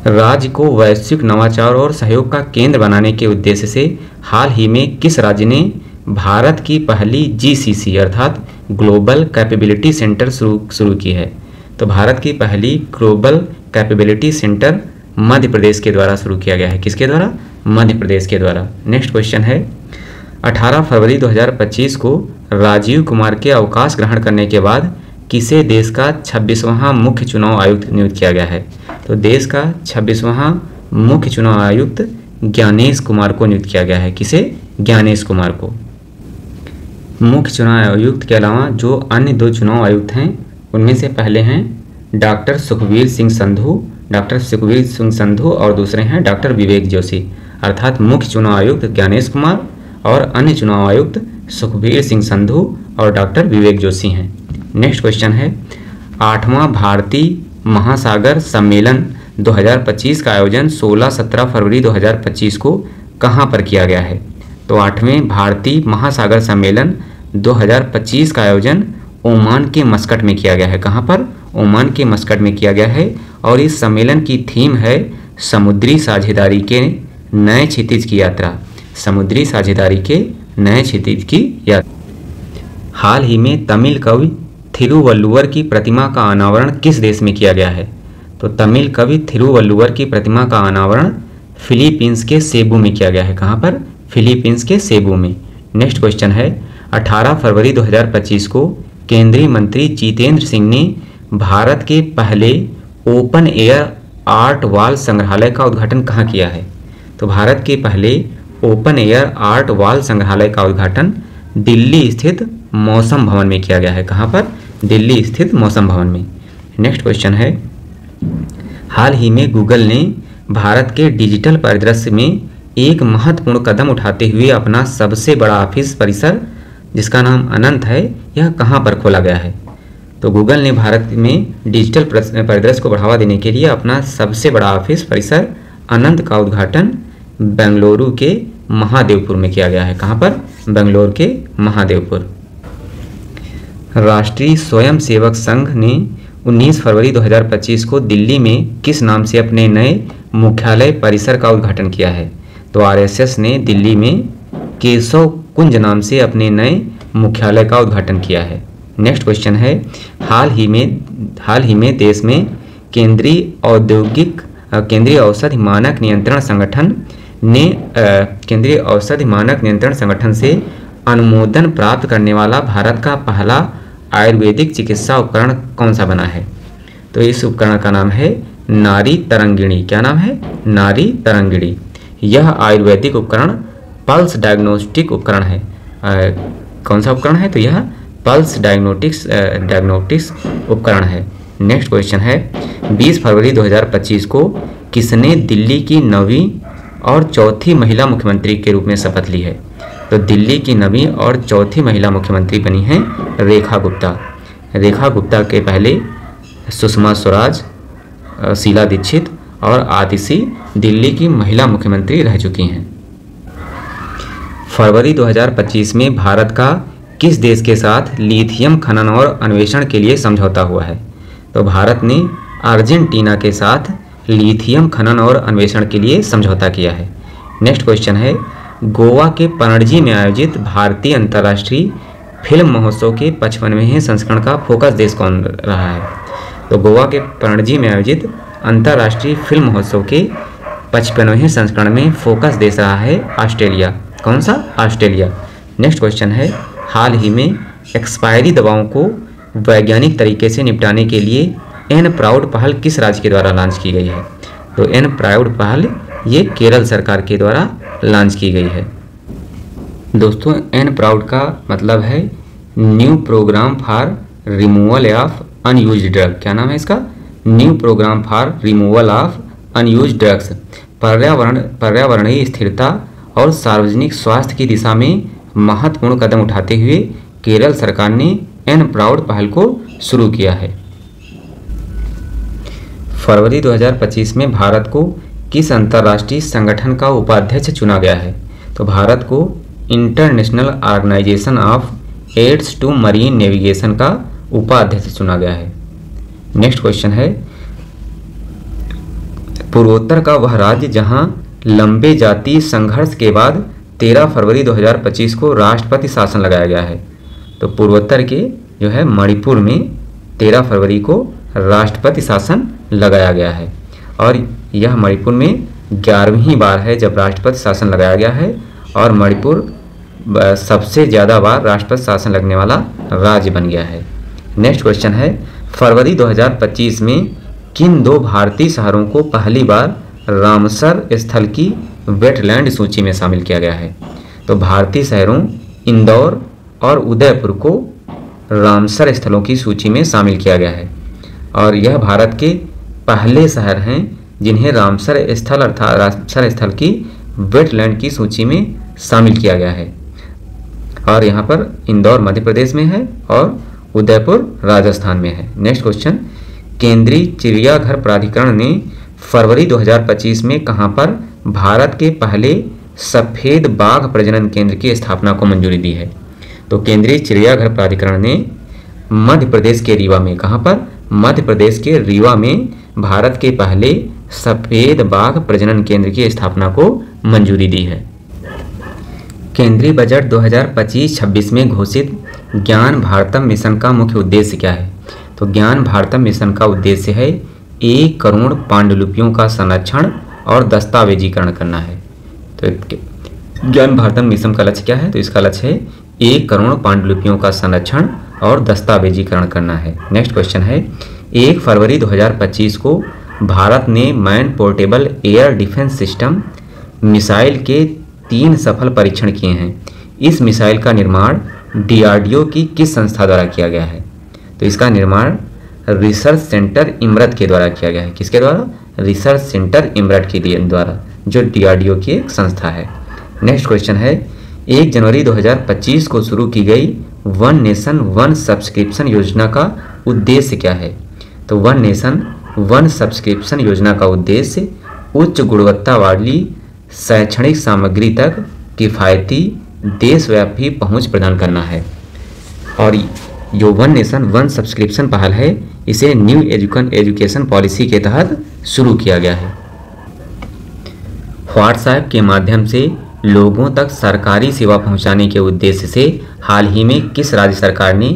राज्य को वैश्विक नवाचार और सहयोग का केंद्र बनाने के उद्देश्य से हाल ही में किस राज्य ने भारत की पहली GCC अर्थात ग्लोबल कैपेबिलिटी सेंटर शुरू की है? तो भारत की पहली global capability centre Madhya Pradesh के द्वारा शुरू किया गया है। किसके द्वारा? मध्य प्रदेश के द्वारा। नेक्स्ट क्वेश्चन है, 18 फरवरी 2025 को राजीव कुमार के अवकाश ग्रहण करने के बाद किसे देश का 26वां मुख्य चुनाव आयुक्त नियुक्त किया गया है? तो देश का 26वां मुख्य चुनाव आयुक्त ज्ञानेश कुमार को नियुक्त किया गया है। किसे? ज्ञानेश कुमार को। मुख्य चुनाव आयुक्त के अलावा जो अन्य 2 चुनाव आयुक्त हैं उनमें से पहले हैं डॉक्टर सुखबीर सिंह संधू और दूसरे हैं डॉक्टर विवेक जोशी। अर्थात मुख्य चुनाव आयुक्त ज्ञानेश कुमार और अन्य चुनाव आयुक्त सुखबीर सिंह संधू और डॉक्टर विवेक जोशी हैं। नेक्स्ट क्वेश्चन है, 8वां भारतीय महासागर सम्मेलन 2025 का आयोजन 16-17 फरवरी 2025 को कहां पर किया गया है? तो 8वें भारतीय महासागर सम्मेलन 2025 का आयोजन ओमान के मस्कट में किया गया है। कहां पर? ओमान के मस्कट में किया गया है। और इस सम्मेलन की थीम है समुद्री साझेदारी के नए क्षितिज की यात्रा। समुद्री साझेदारी के नए क्षितिज की यात्रा। हाल ही में तमिल कवि थिरुवल्लुवर की प्रतिमा का अनावरण किस देश में किया गया है? तो तमिल कवि थिरुवल्लुवर की प्रतिमा का अनावरण फिलीपींस के सेबू में किया गया है। कहां पर? फिलीपींस के सेबू में। नेक्स्ट क्वेश्चन है, 18 फरवरी 2025 को केंद्रीय मंत्री जितेंद्र सिंह ने भारत के पहले ओपन एयर आर्ट वॉल संग्रहालय का उद्घाटन कहाँ किया है? तो भारत के पहले ओपन एयर आर्ट वॉल संग्रहालय का उद्घाटन दिल्ली स्थित मौसम भवन में किया गया है। कहाँ पर? दिल्ली स्थित मौसम भवन में। नेक्स्ट क्वेश्चन है, हाल ही में गूगल ने भारत के डिजिटल परिदृश्य में एक महत्वपूर्ण कदम उठाते हुए अपना सबसे बड़ा ऑफिस परिसर जिसका नाम अनंत है, यह कहाँ पर खोला गया है? तो गूगल ने भारत में डिजिटल परिदृश्य को बढ़ावा देने के लिए अपना सबसे बड़ा ऑफिस परिसर अनंत का उद्घाटन बेंगलुरु के महादेवपुर में किया गया है। कहाँ पर? बेंगलुरु के महादेवपुर। राष्ट्रीय स्वयंसेवक संघ ने 19 फरवरी 2025 को दिल्ली में किस नाम से अपने नए मुख्यालय परिसर का उद्घाटन किया है? तो RSS ने दिल्ली में केशव कुंज नाम से अपने नए मुख्यालय का उद्घाटन किया है। नेक्स्ट क्वेश्चन है, हाल ही में देश में केंद्रीय औषधि मानक नियंत्रण संगठन से अनुमोदन प्राप्त करने वाला भारत का पहला आयुर्वेदिक चिकित्सा उपकरण कौन सा बना है? तो इस उपकरण का नाम है नारी तरंगिणी। क्या नाम है? नारी तरंगिणी। यह आयुर्वेदिक उपकरण पल्स डायग्नोस्टिक उपकरण है। कौन सा उपकरण है? तो यह पल्स डायग्नोस्टिक्स उपकरण है। नेक्स्ट क्वेश्चन है 20 फरवरी 2025 को किसने दिल्ली की 9वीं और चौथी महिला मुख्यमंत्री के रूप में शपथ ली है? तो दिल्ली की 9वीं और चौथी महिला मुख्यमंत्री बनी हैं रेखा गुप्ता। रेखा गुप्ता के पहले सुषमा स्वराज, शीला दीक्षित और आतिशी दिल्ली की महिला मुख्यमंत्री रह चुकी हैं। फरवरी 2025 में भारत का किस देश के साथ लिथियम खनन और अन्वेषण के लिए समझौता हुआ है? तो भारत ने अर्जेंटीना के साथ लिथियम खनन और अन्वेषण के लिए समझौता किया है। नेक्स्ट क्वेश्चन है गोवा के पणजी में आयोजित भारतीय अंतर्राष्ट्रीय फिल्म महोत्सव के 55वें संस्करण का फोकस देश कौन रहा है? तो गोवा के पणजी में आयोजित अंतर्राष्ट्रीय फिल्म महोत्सव के 55वें संस्करण में फोकस देश रहा है ऑस्ट्रेलिया। कौन सा? ऑस्ट्रेलिया। नेक्स्ट क्वेश्चन है हाल ही में एक्सपायरी दवाओं को वैज्ञानिक तरीके से निपटाने के लिए एन प्राउड पहल किस राज्य के द्वारा लॉन्च की गई है? तो एन प्राउड पहल ये केरल सरकार के द्वारा लॉन्च की गई है। दोस्तों एन प्राउड का मतलब है new programme for removal of unused drug. क्या नाम है इसका? New programme for removal of unused drugs. पर्यावरणीय स्थिरता और सार्वजनिक स्वास्थ्य की दिशा में महत्वपूर्ण कदम उठाते हुए केरल सरकार ने एन प्राउड पहल को शुरू किया है। फरवरी 2025 में भारत को किस अंतर्राष्ट्रीय संगठन का उपाध्यक्ष चुना गया है? तो भारत को international organisation of aids to marine navigation का उपाध्यक्ष चुना गया है। नेक्स्ट क्वेश्चन है पूर्वोत्तर का वह राज्य जहां लंबे जातीय संघर्ष के बाद 13 फरवरी 2025 को राष्ट्रपति शासन लगाया गया है। तो पूर्वोत्तर के जो है मणिपुर में 13 फरवरी को राष्ट्रपति शासन लगाया गया है और यह मणिपुर में 11वीं बार है जब राष्ट्रपति शासन लगाया गया है और मणिपुर सबसे ज़्यादा बार राष्ट्रपति शासन लगने वाला राज्य बन गया है। नेक्स्ट क्वेश्चन है फरवरी 2025 में किन दो भारतीय शहरों को पहली बार रामसर स्थल की वेटलैंड सूची में शामिल किया गया है? तो भारतीय शहरों इंदौर और उदयपुर को रामसर स्थलों की सूची में शामिल किया गया है और यह भारत के पहले शहर हैं जिन्हें रामसर स्थल अर्थात रामसर स्थल की वेटलैंड की सूची में शामिल किया गया है और यहाँ पर इंदौर मध्य प्रदेश में है और उदयपुर राजस्थान में है। नेक्स्ट क्वेश्चन केंद्रीय चिड़ियाघर प्राधिकरण ने फरवरी 2025 में कहां पर भारत के पहले सफेद बाघ प्रजनन केंद्र की स्थापना को मंजूरी दी है? तो केंद्रीय चिड़ियाघर प्राधिकरण ने मध्य प्रदेश के रीवा में, कहां पर? मध्य प्रदेश के रीवा में भारत के पहले सफेद बाघ प्रजनन केंद्र की स्थापना को मंजूरी दी है। केंद्रीय बजट 2025-26 में घोषित ज्ञान भारतम मिशन का मुख्य उद्देश्य क्या है? तो ज्ञान भारतम मिशन का उद्देश्य है 1 करोड़ पांडुलिपियों का संरक्षण और दस्तावेजीकरण करना है। तो ज्ञान भारतम मिशन का लक्ष्य क्या है? तो इसका लक्ष्य है 1 करोड़ पांडुलिपियों का संरक्षण और दस्तावेजीकरण करना है। नेक्स्ट क्वेश्चन है 1 फरवरी 2025 को भारत ने man portable air defence system missile के 3 सफल परीक्षण किए हैं। इस मिसाइल का निर्माण DRDO की किस संस्था द्वारा किया गया है? तो इसका निर्माण रिसर्च सेंटर इमरत के द्वारा किया गया है। किसके द्वारा? रिसर्च सेंटर इमरत के द्वारा, जो DRDO की एक संस्था है। नेक्स्ट क्वेश्चन है 1 जनवरी 2025 को शुरू की गई वन नेशन वन सब्सक्रिप्शन योजना का उद्देश्य क्या है? तो वन नेशन वन सब्सक्रिप्शन योजना का उद्देश्य उच्च गुणवत्ता वाली शैक्षणिक सामग्री तक किफ़ायती देशव्यापी पहुंच प्रदान करना है और जो वन नेशन वन सब्सक्रिप्शन पहल है इसे न्यू एजुकेशन पॉलिसी के तहत शुरू किया गया है। व्हाट्सएप के माध्यम से लोगों तक सरकारी सेवा पहुंचाने के उद्देश्य से हाल ही में किस राज्य सरकार ने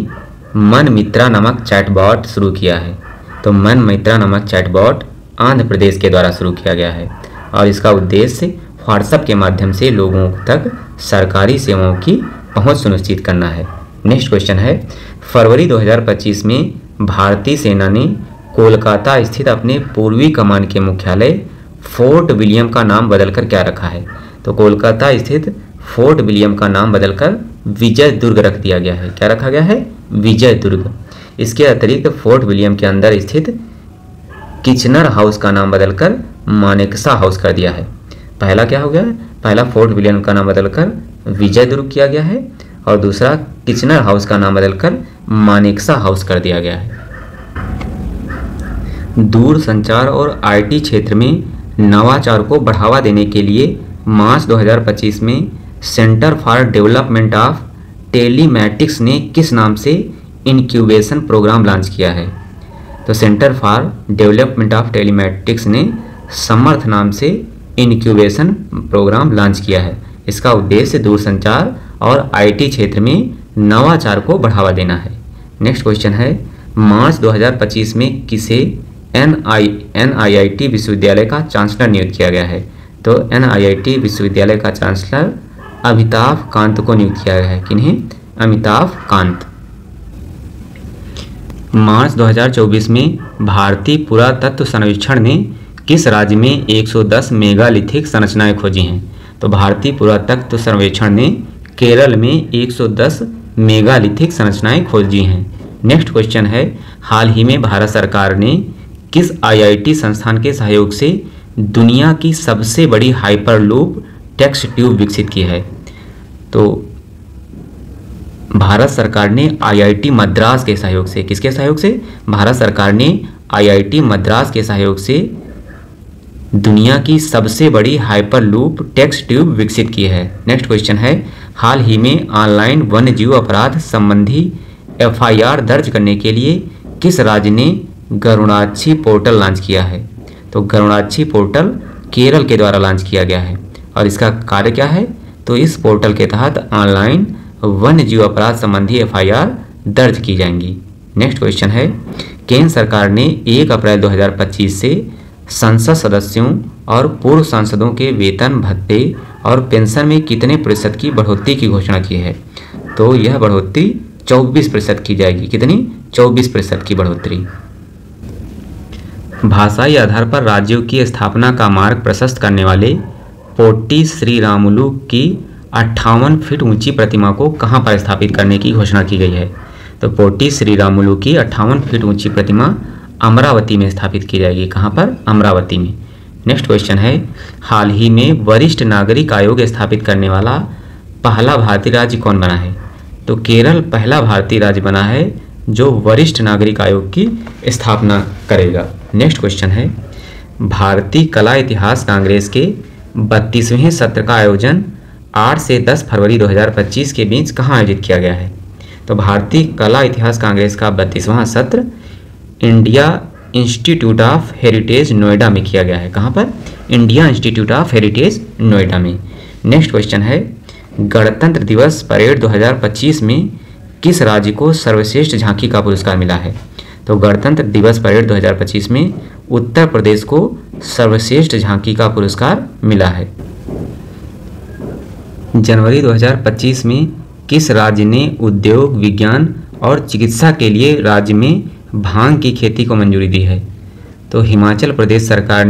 मन मित्रा नामक चैटबॉट शुरू किया है? तो मन मित्रा नामक चैटबॉट आंध्र प्रदेश के द्वारा शुरू किया गया है और इसका उद्देश्य व्हाट्सएप के माध्यम से लोगों तक सरकारी सेवाओं की पहुंच सुनिश्चित करना है। नेक्स्ट क्वेश्चन है, फरवरी 2025 में भारतीय सेना ने कोलकाता स्थित अपने पूर्वी कमान के मुख्यालय फोर्ट विलियम का नाम बदलकर क्या रखा है? तो कोलकाता स्थित फोर्ट विलियम का नाम बदलकर विजय दुर्ग रख दिया गया है। क्या रखा गया है? विजय दुर्ग। इसके अतिरिक्त फोर्ट विलियम के अंदर स्थित किचनर हाउस का नाम बदलकर मानेकशॉ हाउस कर दिया है। पहला क्या हो गया? पहला फोर्ट विलियम का नाम बदलकर विजय दुर्ग किया गया है और दूसरा किचनर हाउस का नाम बदलकर मानेकशॉ हाउस कर दिया गया है। दूरसंचार और आईटी क्षेत्र में नवाचार को बढ़ावा देने के लिए मार्च 2025 में centre for development of telematics ने किस नाम से इनक्यूबेशन प्रोग्राम लॉन्च किया है? तो centre for development of telematics ने समर्थ नाम से इनक्यूबेशन प्रोग्राम लॉन्च किया है। इसका उद्देश्य दूरसंचार और आईटी क्षेत्र में नवाचार को बढ़ावा देना है। नेक्स्ट क्वेश्चन है, मार्च 2025 में किसे NIIT विश्वविद्यालय का चांसलर नियुक्त किया गया है? तो NIIT विश्वविद्यालय का चांसलर अमिताभ कांत को नियुक्त किया गया है। किन्हें? अमिताभ कांत। मार्च 2024 में भारतीय पुरातत्व सर्वेक्षण ने किस राज्य में 110 मेगालिथिक संरचनाएं खोजी हैं? तो भारतीय पुरातत्व सर्वेक्षण ने केरल में 110 मेगालिथिक संरचनाएं खोजी हैं। नेक्स्ट क्वेश्चन है, हाल ही में भारत सरकार ने किस IIT संस्थान के सहयोग से दुनिया की सबसे बड़ी हाइपरलूप टेक्स्ट ट्यूब विकसित की है? तो भारत सरकार ने IIT मद्रास के सहयोग से, किसके सहयोग से? भारत सरकार ने IIT मद्रास के सहयोग से दुनिया की सबसे बड़ी हाइपरलूप टेक्स्ट ट्यूब विकसित की है। नेक्स्ट क्वेश्चन है, हाल ही में ऑनलाइन वन्यजीव अपराध संबंधी FIR दर्ज करने के लिए किस राज्य ने गरुड़ाक्षी पोर्टल लॉन्च किया है? तो गरुड़ाक्षी पोर्टल केरल के द्वारा लॉन्च किया गया है और इसका कार्य क्या है? तो इस पोर्टल के तहत ऑनलाइन वन्यजीव अपराध संबंधी FIR दर्ज की जाएंगी। नेक्स्ट क्वेश्चन है, केंद्र सरकार ने 1 अप्रैल 2025 से संसद सदस्यों और पूर्व सांसदों के वेतन, भत्ते और पेंशन में कितने प्रतिशत की बढ़ोतरी की घोषणा की है? तो यह बढ़ोतरी 24% की जाएगी। कितनी? 24% की बढ़ोतरी। भाषाई आधार पर राज्यों की स्थापना का मार्ग प्रशस्त करने वाले पोट्टी श्रीरामुलु की 58 फीट ऊंची प्रतिमा को कहां पर स्थापित करने की घोषणा की गई है? तो पोट्टी श्रीरामुलु की 58 फीट ऊंची प्रतिमा अमरावती में स्थापित की जाएगी। कहां पर? अमरावती में। नेक्स्ट क्वेश्चन है, हाल ही में वरिष्ठ नागरिक आयोग स्थापित करने वाला पहला भारतीय राज्य कौन बना है? तो केरल पहला भारतीय राज्य बना है जो वरिष्ठ नागरिक आयोग की स्थापना करेगा। नेक्स्ट क्वेश्चन है, भारतीय कला इतिहास कांग्रेस के 32वें सत्र का आयोजन 8 से 10 फरवरी 2025 के बीच कहाँ आयोजित किया गया है? तो भारतीय कला इतिहास कांग्रेस का 32वां सत्र India institute of heritage Noida में किया गया है। कहाँ पर? India institute of heritage Noida में। नेक्स्ट क्वेश्चन है, गणतंत्र दिवस परेड 2025 में किस राज्य को सर्वश्रेष्ठ झांकी का पुरस्कार मिला है? तो गणतंत्र दिवस परेड 2025 में उत्तर प्रदेश को सर्वश्रेष्ठ झांकी का पुरस्कार मिला है। जनवरी 2025 में किस राज्य ने उद्योग, विज्ञान और चिकित्सा के लिए राज्य में भांग की खेती को मंजूरी दी है? तो हिमाचल प्रदेश सरकार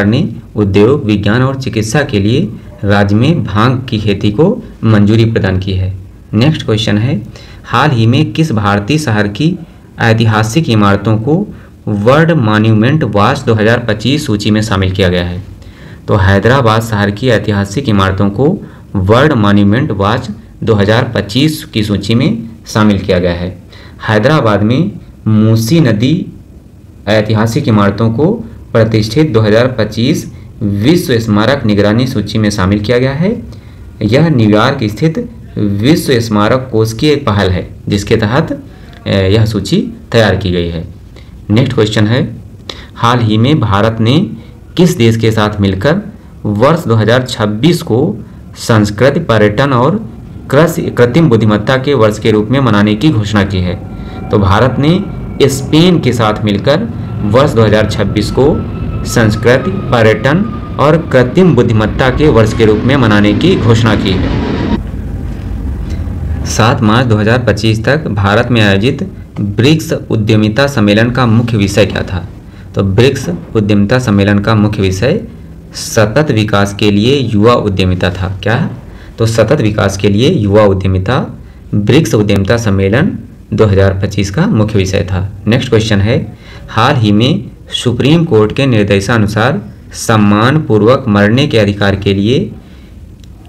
ने उद्योग, विज्ञान और चिकित्सा के लिए राज्य में भांग की खेती को मंजूरी प्रदान की है। नेक्स्ट क्वेश्चन है, हाल ही में किस भारतीय शहर की ऐतिहासिक इमारतों को वर्ल्ड मॉन्यूमेंट वॉच 2025 सूची में शामिल किया गया है? तो हैदराबाद शहर की ऐतिहासिक इमारतों को वर्ल्ड मॉन्यूमेंट वॉच 2025 की सूची में शामिल किया गया है। हैदराबाद में मूसी नदी ऐतिहासिक इमारतों को प्रतिष्ठित 2025 विश्व स्मारक निगरानी सूची में शामिल किया गया है। यह न्यूयॉर्क स्थित विश्व स्मारक कोष की एक पहल है जिसके तहत यह सूची तैयार की गई है। नेक्स्ट क्वेश्चन है, हाल ही में भारत ने किस देश के साथ मिलकर वर्ष 2026 को संस्कृति, पर्यटन और कृत्रिम बुद्धिमत्ता के वर्ष के रूप में मनाने की घोषणा की है? तो भारत ने स्पेन के साथ मिलकर वर्ष 2026 को संस्कृति, पर्यटन और कृत्रिम बुद्धिमत्ता के वर्ष के रूप में मनाने की घोषणा की है। 7 मार्च 2025 तक भारत में आयोजित ब्रिक्स उद्यमिता सम्मेलन का मुख्य विषय क्या था? तो ब्रिक्स उद्यमिता सम्मेलन का मुख्य विषय सतत विकास के लिए युवा उद्यमिता था। क्या? तो सतत विकास के लिए युवा उद्यमिता ब्रिक्स उद्यमिता सम्मेलन 2025 का मुख्य विषय था। नेक्स्ट क्वेश्चन है, हाल ही में सुप्रीम कोर्ट के निर्देशानुसार सम्मानपूर्वक मरने के अधिकार के लिए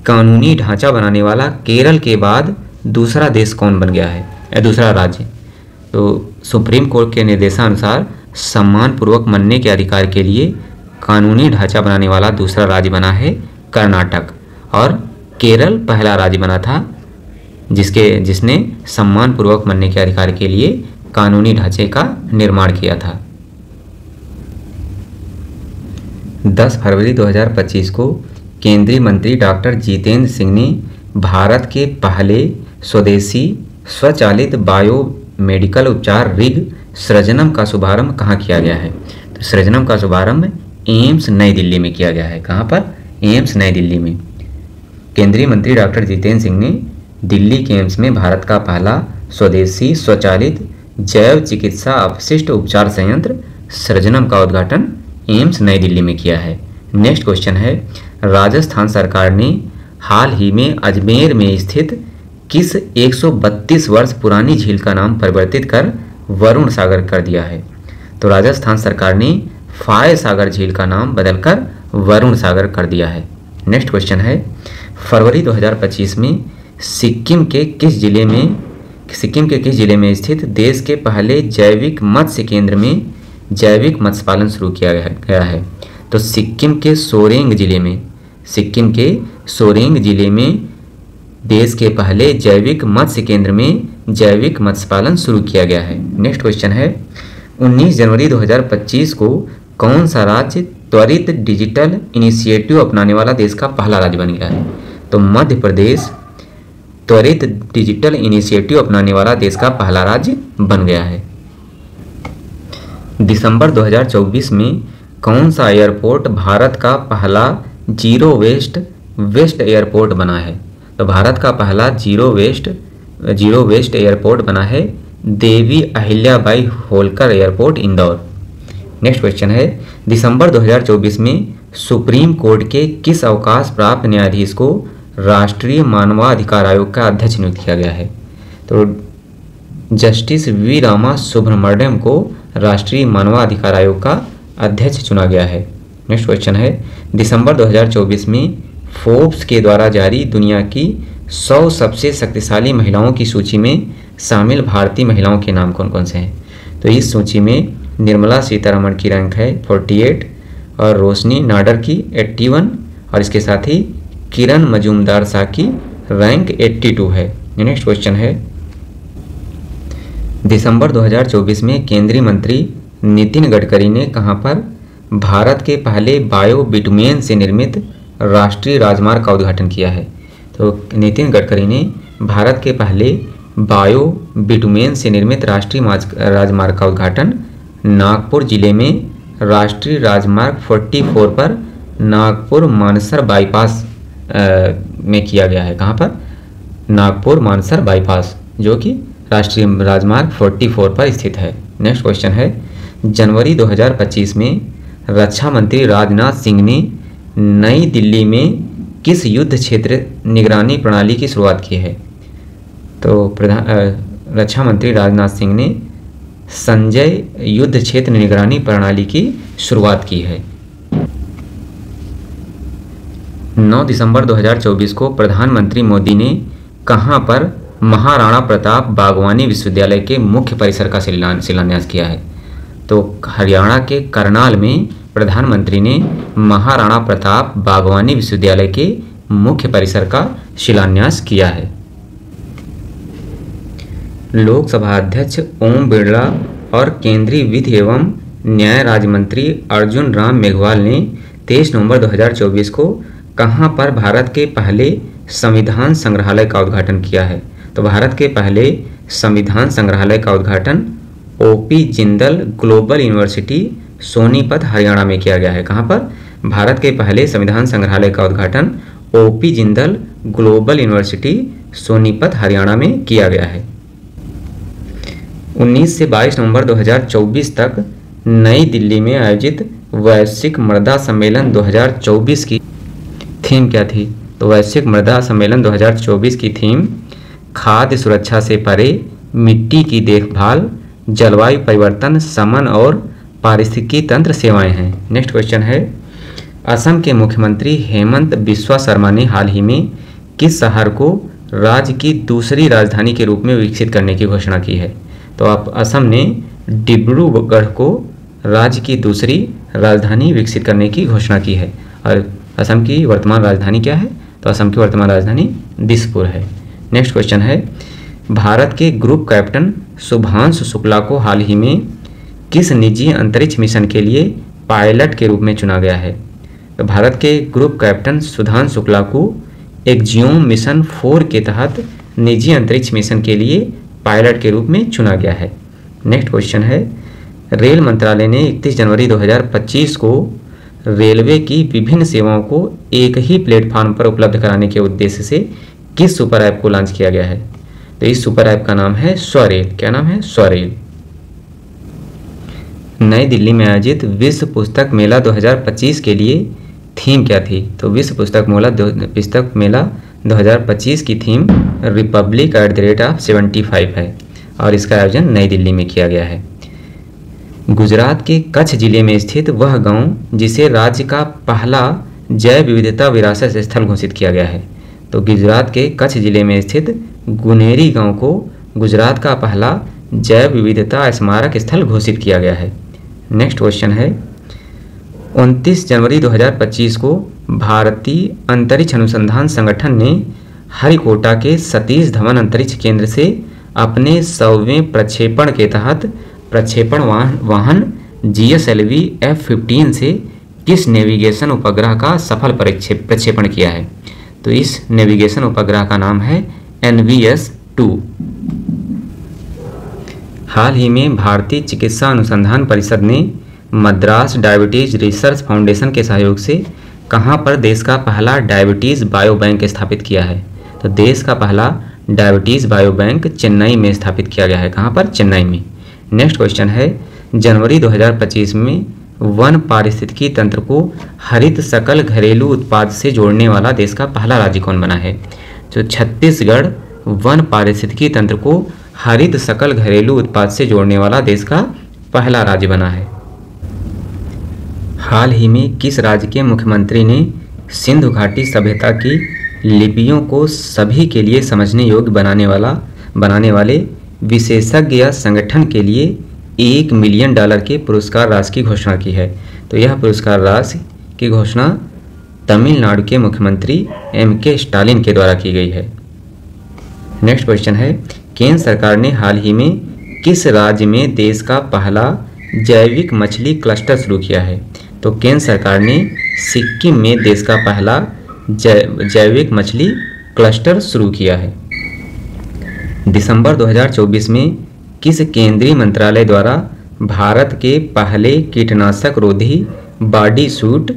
कानूनी ढांचा बनाने वाला केरल के बाद दूसरा देश कौन बन गया है या दूसरा राज्य? तो सुप्रीम कोर्ट के निर्देशानुसार सम्मानपूर्वक मरने के अधिकार के लिए कानूनी ढांचा बनाने वाला दूसरा राज्य बना है कर्नाटक, और केरल पहला राज्य बना था जिसने सम्मानपूर्वक मरने के अधिकार के लिए कानूनी ढांचे का निर्माण किया था। 10 फरवरी 2025 को केंद्रीय मंत्री डॉक्टर जितेंद्र सिंह ने भारत के पहले स्वदेशी स्वचालित बायोमेडिकल उपचार रिग सृजनम का शुभारंभ कहाँ किया गया है? तो सृजनम का शुभारंभ एम्स नई दिल्ली में किया गया है। कहाँ पर? एम्स नई दिल्ली में। केंद्रीय मंत्री डॉक्टर जितेंद्र सिंह ने दिल्ली के एम्स में भारत का पहला स्वदेशी स्वचालित जैव चिकित्सा अपशिष्ट उपचार संयंत्र सृजनम का उद्घाटन एम्स नई दिल्ली में किया है। नेक्स्ट क्वेश्चन है, राजस्थान सरकार ने हाल ही में अजमेर में स्थित किस 132 वर्ष पुरानी झील का नाम परिवर्तित कर वरुण सागर कर दिया है? तो राजस्थान सरकार ने फाय सागर झील का नाम बदलकर वरुण सागर कर दिया है। नेक्स्ट क्वेश्चन है, फरवरी 2025 में सिक्किम के किस जिले में स्थित देश के पहले जैविक मत्स्य केंद्र में जैविक मत्स्य पालन शुरू किया गया है? तो सिक्किम के सोरेंग जिले में देश के पहले जैविक मत्स्य केंद्र में जैविक मत्स्य पालन शुरू किया गया है। नेक्स्ट क्वेश्चन है, 19 जनवरी 2025 को कौन सा राज्य त्वरित डिजिटल इनिशिएटिव अपनाने वाला देश का पहला राज्य बन गया है? तो मध्य प्रदेश त्वरित डिजिटल इनिशिएटिव अपनाने वाला देश का पहला राज्य बन गया है। दिसंबर 2024 में कौन सा एयरपोर्ट भारत का पहला जीरो वेस्ट एयरपोर्ट बना है? तो भारत का पहला जीरो वेस्ट एयरपोर्ट बना है Devi Ahilyabai Holkar airport Indore. Next question है, दिसंबर 2024 में सुप्रीम कोर्ट के किस अवकाश प्राप्त न्यायाधीश को राष्ट्रीय मानवाधिकार आयोग का अध्यक्ष नियुक्त किया गया है? तो जस्टिस वी रामा सुब्रमण्यम को राष्ट्रीय मानवाधिकार आयोग का अध्यक्ष चुना गया है। नेक्स्ट क्वेश्चन है, दिसंबर 2024 में फोर्ब्स के द्वारा जारी दुनिया की 100 सबसे शक्तिशाली महिलाओं की सूची में शामिल भारतीय महिलाओं के नाम कौन कौन से हैं? तो इस सूची में निर्मला सीतारमण की रैंक है 48 और रोशनी नाडर की 81 और इसके साथ ही किरण मजूमदार शाह की रैंक 82 है। नेक्स्ट क्वेश्चन है, दिसंबर 2024 में केंद्रीय मंत्री नितिन गडकरी ने कहां पर भारत के पहले बायो बिटुमेन से निर्मित राष्ट्रीय राजमार्ग का उद्घाटन किया है? तो नितिन गडकरी ने भारत के पहले बायो बिटुमेन से निर्मित राष्ट्रीय राजमार्ग का उद्घाटन नागपुर जिले में राष्ट्रीय राजमार्ग 44 पर नागपुर मानसर बाईपास में किया गया है। कहाँ पर? नागपुर मानसर बाईपास, जो कि राष्ट्रीय राजमार्ग 44 पर स्थित है। नेक्स्ट क्वेश्चन है, जनवरी 2025 में रक्षा मंत्री राजनाथ सिंह ने नई दिल्ली में किस युद्ध क्षेत्र निगरानी प्रणाली की शुरुआत की है? तो रक्षा मंत्री राजनाथ सिंह ने संजय युद्ध क्षेत्र निगरानी प्रणाली की शुरुआत की है। 9 दिसंबर 2024 को प्रधानमंत्री मोदी ने कहां पर महाराणा प्रताप बागवानी विश्वविद्यालय के मुख्य परिसर का शिलान्यास किया है? तो हरियाणा के करनाल में प्रधानमंत्री ने महाराणा प्रताप बागवानी विश्वविद्यालय के मुख्य परिसर का शिलान्यास किया है। लोकसभा अध्यक्ष ओम बिरला और केंद्रीय विधि एवं न्याय राज्य मंत्री अर्जुन राम मेघवाल ने 23 नवंबर 2024 को कहां पर भारत के पहले संविधान संग्रहालय का उद्घाटन किया है? तो भारत के पहले संविधान संग्रहालय का उद्घाटन OP Jindal global university Sonipat Haryana में किया गया है। कहाँ पर? भारत के पहले संविधान संग्रहालय का उद्घाटन OP Jindal global university Sonipat Haryana में किया गया है। 19 से 22 नवंबर 2024 तक नई दिल्ली में आयोजित वैश्विक मृदा सम्मेलन 2024 की थीम क्या थी? तो वैश्विक मृदा सम्मेलन 2024 की थीम खाद्य सुरक्षा से परे, मिट्टी की देखभाल, जलवायु परिवर्तन समन और पारिस्थितिकी तंत्र सेवाएं हैं। नेक्स्ट क्वेश्चन है, असम के मुख्यमंत्री हेमंत बिस्वा शर्मा ने हाल ही में किस शहर को राज्य की दूसरी राजधानी के रूप में विकसित करने की घोषणा की है? तो आप असम ने डिब्रूगढ़ को राज्य की दूसरी राजधानी विकसित करने की घोषणा की है। और असम की वर्तमान राजधानी क्या है? तो असम की वर्तमान राजधानी दिसपुर है। नेक्स्ट क्वेश्चन है, भारत के ग्रुप कैप्टन शुभांशु शुक्ला को हाल ही में किस निजी अंतरिक्ष मिशन के लिए पायलट के रूप में चुना गया है? तो भारत के ग्रुप कैप्टन शुभांशु शुक्ला को एक्जियोम मिशन 4 के तहत निजी अंतरिक्ष मिशन के लिए पायलट के रूप में चुना गया है। नेक्स्ट क्वेश्चन है, रेल मंत्रालय ने 31 जनवरी 2025 को रेलवे की विभिन्न सेवाओं को एक ही प्लेटफॉर्म पर उपलब्ध कराने के उद्देश्य से किस सुपर ऐप को लॉन्च किया गया है? तो इस सुपर ऐप का नाम है स्वरेल। क्या नाम है? स्वरेल। नई दिल्ली में आयोजित विश्व पुस्तक मेला 2025 के लिए थीम क्या थी? तो विश्व पुस्तक मेला 2025 की थीम रिपब्लिक @75 है और इसका आयोजन नई दिल्ली में किया गया है। गुजरात के कच्छ जिले में स्थित वह गांव जिसे राज्य का पहला जैव विविधता विरासत स्थल घोषित किया गया है। तो गुजरात के कच्छ जिले में स्थित गुनेरी गांव को गुजरात का पहला जैव विविधता स्मारक स्थल घोषित किया गया है। नेक्स्ट क्वेश्चन है, 29 जनवरी 2025 को भारतीय अंतरिक्ष अनुसंधान संगठन ने हरिकोटा के सतीश धवन अंतरिक्ष केंद्र से अपने 100वें प्रक्षेपण के तहत प्रक्षेपण वाहन GSLV F-15 से किस नेविगेशन उपग्रह का सफल प्रक्षेपण किया है? तो इस नेविगेशन उपग्रह का नाम है NVS-2। हाल ही में भारतीय चिकित्सा अनुसंधान परिषद ने मद्रास डायबिटीज रिसर्च फाउंडेशन के सहयोग से कहां पर देश का पहला डायबिटीज बायो बैंक स्थापित किया है? तो देश का पहला डायबिटीज बायो बैंक चेन्नई में स्थापित किया गया है। कहां पर? चेन्नई में। नेक्स्ट क्वेश्चन है, जनवरी 2025 में वन पारिस्थितिकी तंत्र को हरित सकल घरेलू उत्पाद से जोड़ने वाला देश का पहला राज्य कौन बना है? तो छत्तीसगढ़ वन पारिस्थितिकी तंत्र को हरित सकल घरेलू उत्पाद से जोड़ने वाला देश का पहला राज्य बना है। हाल ही में किस राज्य के मुख्यमंत्री ने सिंधु घाटी सभ्यता की लिपियों को सभी के लिए समझने योग्य बनाने वाले विशेषज्ञ संगठन के लिए $1 मिलियन के पुरस्कार राशि की घोषणा की है? तो यह पुरस्कार राशि की घोषणा तमिलनाडु के मुख्यमंत्री MK स्टालिन के द्वारा की गई है। नेक्स्ट क्वेश्चन है, केंद्र सरकार ने हाल ही में किस राज्य में देश का पहला जैविक मछली क्लस्टर शुरू किया है? तो केंद्र सरकार ने सिक्किम में देश का पहला जैविक मछली क्लस्टर शुरू किया है। दिसंबर 2024 में किस केंद्रीय मंत्रालय द्वारा भारत के पहले कीटनाशक रोधी बॉडी सूट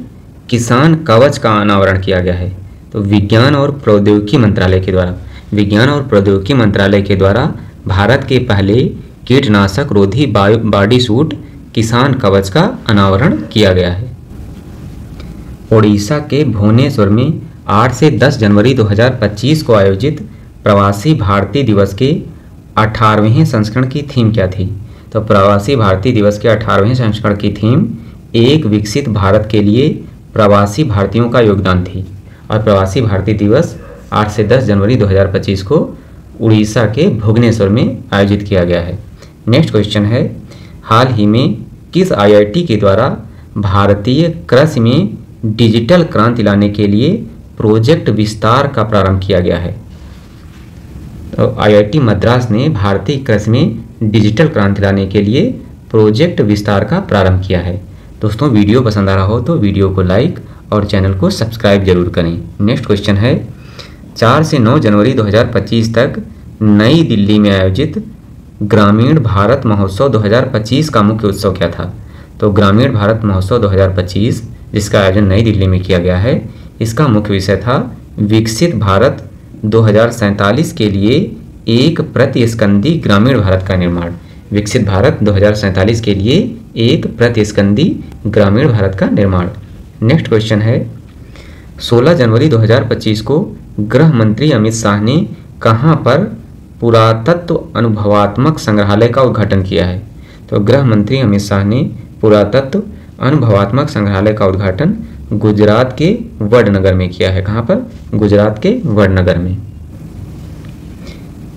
किसान कवच का अनावरण किया गया है? तो विज्ञान और प्रौद्योगिकी मंत्रालय के द्वारा भारत के पहले कीटनाशक रोधी बॉडी सूट किसान कवच का अनावरण किया गया है। ओडिशा के भुवनेश्वर में 8 से 10 जनवरी 2025 को आयोजित प्रवासी भारतीय दिवस के 18वें संस्करण की थीम क्या थी? तो प्रवासी भारतीय दिवस के 18वें संस्करण की थीम एक विकसित भारत के लिए प्रवासी भारतीयों का योगदान थी। और प्रवासी भारतीय दिवस 8 से 10 जनवरी 2025 को उड़ीसा के भुवनेश्वर में आयोजित किया गया है। नेक्स्ट क्वेश्चन है, हाल ही में किस IIT के द्वारा भारतीय कृषि में डिजिटल क्रांति लाने के लिए प्रोजेक्ट विस्तार का प्रारंभ किया गया है? तो IIT मद्रास ने भारतीय कृषि में डिजिटल क्रांति लाने के लिए प्रोजेक्ट विस्तार का प्रारंभ किया है। दोस्तों, वीडियो पसंद आ रहा हो तो वीडियो को लाइक और चैनल को सब्सक्राइब जरूर करें। नेक्स्ट क्वेश्चन है, 4 से 9 जनवरी 2025 तक नई दिल्ली में आयोजित ग्रामीण भारत महोत्सव 2025 का मुख्य उत्सव क्या था? तो ग्रामीण भारत महोत्सव 2025 जिसका आयोजन नई दिल्ली में किया गया है, इसका मुख्य विषय था विकसित भारत 2047 के लिए एक प्रतिस्कंदी ग्रामीण भारत का निर्माण। विकसित भारत 2047 के लिए एक प्रतिस्कंदी ग्रामीण भारत का निर्माण। नेक्स्ट क्वेश्चन है 16 जनवरी 2025 को गृह मंत्री अमित शाह ने कहां पर पुरातत्व अनुभवात्मक संग्रहालय का उद्घाटन किया है? तो गृह मंत्री अमित शाह ने पुरातत्व अनुभवात्मक संग्रहालय का उद्घाटन गुजरात के वडनगर में किया है। कहां पर? गुजरात के वडनगर में।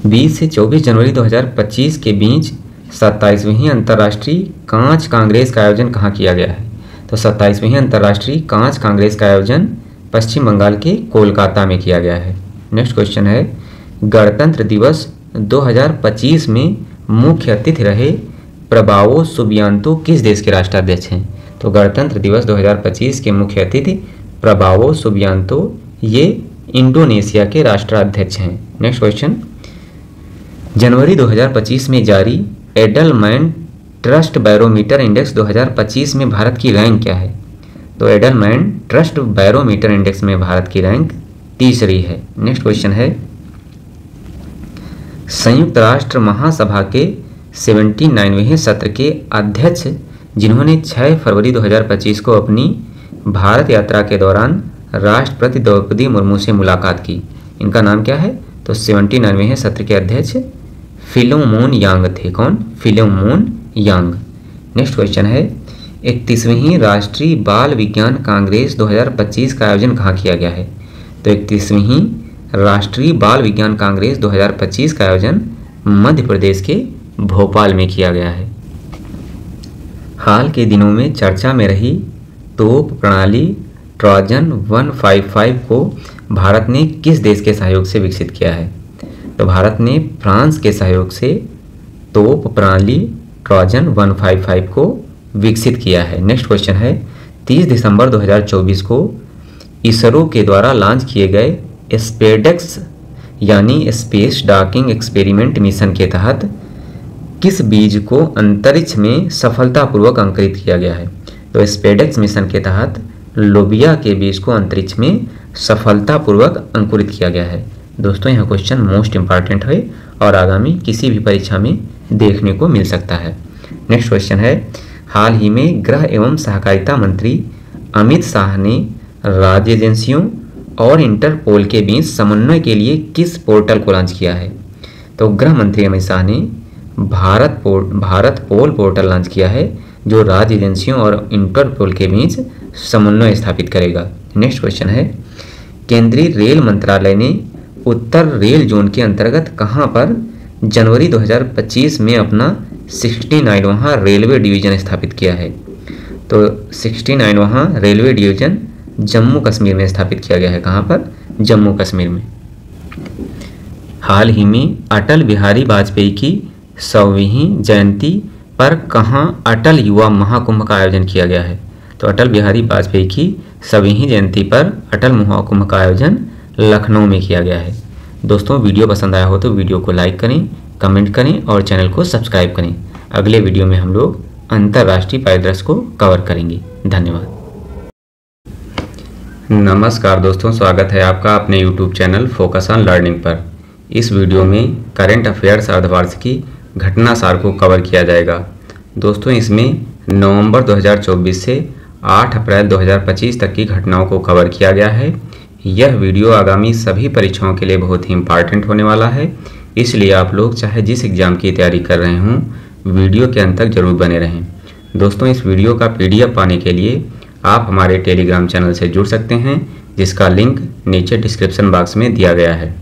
20 से 24 जनवरी 2025 के बीच 27वीं अंतर्राष्ट्रीय कांच कांग्रेस का आयोजन कहाँ किया गया है? तो 27वीं अंतर्राष्ट्रीय कांच कांग्रेस का आयोजन पश्चिम बंगाल के कोलकाता में किया गया है। नेक्स्ट क्वेश्चन है गणतंत्र दिवस 2025 में मुख्य अतिथि रहे प्रबावो सुबियांतो किस देश के राष्ट्राध्यक्ष हैं? तो गणतंत्र दिवस 2025 के मुख्य अतिथि प्रबावो सुबियांतो ये इंडोनेशिया के राष्ट्राध्यक्ष हैं। नेक्स्ट क्वेश्चन जनवरी 2025 में जारी एडलमैन ट्रस्ट बैरोमीटर इंडेक्स 2025 में भारत की रैंक क्या है? तो एडलमैन ट्रस्ट बैरोमीटर इंडेक्स में भारत की रैंक तीसरी है। नेक्स्ट क्वेश्चन है संयुक्त राष्ट्र महासभा के 79वें सत्र के अध्यक्ष जिन्होंने 6 फरवरी 2025 को अपनी भारत यात्रा के दौरान राष्ट्रपति द्रौपदी मुर्मू से मुलाकात की, इनका नाम क्या है? तो 79वें सत्र के अध्यक्ष फिलोमोन यांग थे। कौन? फिलोमोन यांग। नेक्स्ट क्वेश्चन है 31वीं राष्ट्रीय बाल विज्ञान कांग्रेस 2025 का आयोजन कहाँ किया गया है? तो 31वीं राष्ट्रीय बाल विज्ञान कांग्रेस 2025 का आयोजन मध्य प्रदेश के भोपाल में किया गया है। हाल के दिनों में चर्चा में रही तोप प्रणाली ट्रोजन 155 को भारत ने किस देश के सहयोग से विकसित किया है? तो भारत ने फ्रांस के सहयोग से तोप प्रणाली ट्रोजन 155 को विकसित किया है। नेक्स्ट क्वेश्चन है 30 दिसंबर 2024 को इसरो के द्वारा लॉन्च किए गए स्पेडेक्स यानी स्पेस डॉकिंग एक्सपेरिमेंट मिशन के तहत किस बीज को अंतरिक्ष में सफलतापूर्वक अंकुरित किया गया है? तो स्पेडेक्स मिशन के तहत लोबिया के बीज को अंतरिक्ष में सफलतापूर्वक अंकुरित किया गया है। दोस्तों यह क्वेश्चन मोस्ट इंपॉर्टेंट है और आगामी किसी भी परीक्षा में देखने को मिल सकता है। नेक्स्ट क्वेश्चन है हाल ही में गृह एवं सहकारिता मंत्री अमित शाह ने राज्य एजेंसियों और इंटरपोल के बीच समन्वय के लिए किस पोर्टल को लॉन्च किया है? तो गृह मंत्री अमित शाह ने भारत पोल पोर्टल लॉन्च किया है जो राज्य एजेंसियों और इंटरपोल के बीच समन्वय स्थापित करेगा। नेक्स्ट क्वेश्चन है केंद्रीय रेल मंत्रालय ने उत्तर रेल जोन के अंतर्गत कहां पर जनवरी 2025 में अपना 69वां रेलवे डिवीजन स्थापित किया है? तो 69वां रेलवे डिवीजन जम्मू कश्मीर में स्थापित किया गया है। कहां पर? जम्मू कश्मीर में। हाल ही में अटल बिहारी वाजपेयी की 100वीं जयंती पर कहां अटल युवा महाकुंभ का आयोजन किया गया है? तो अटल बिहारी वाजपेयी की 100वीं जयंती पर अटल महाकुंभ का आयोजन लखनऊ में किया गया है। दोस्तों वीडियो पसंद आया हो तो वीडियो को लाइक करें, कमेंट करें और चैनल को सब्सक्राइब करें। अगले वीडियो में हम लोग अंतर्राष्ट्रीय परिदृश्य को कवर करेंगे। धन्यवाद। नमस्कार दोस्तों, स्वागत है आपका अपने YouTube channel focus on learning पर। इस वीडियो में करंट अफेयर्स अर्धवार्षिकी घटना सार को कवर किया जाएगा। दोस्तों इसमें नवंबर 2024 से 8 अप्रैल 2025 तक की घटनाओं को कवर किया गया है। यह वीडियो आगामी सभी परीक्षाओं के लिए बहुत ही इम्पॉर्टेंट होने वाला है, इसलिए आप लोग चाहे जिस एग्ज़ाम की तैयारी कर रहे हों वीडियो के अंत तक जरूर बने रहें। दोस्तों इस वीडियो का PDF पाने के लिए आप हमारे टेलीग्राम चैनल से जुड़ सकते हैं, जिसका लिंक नीचे डिस्क्रिप्शन बॉक्स में दिया गया है।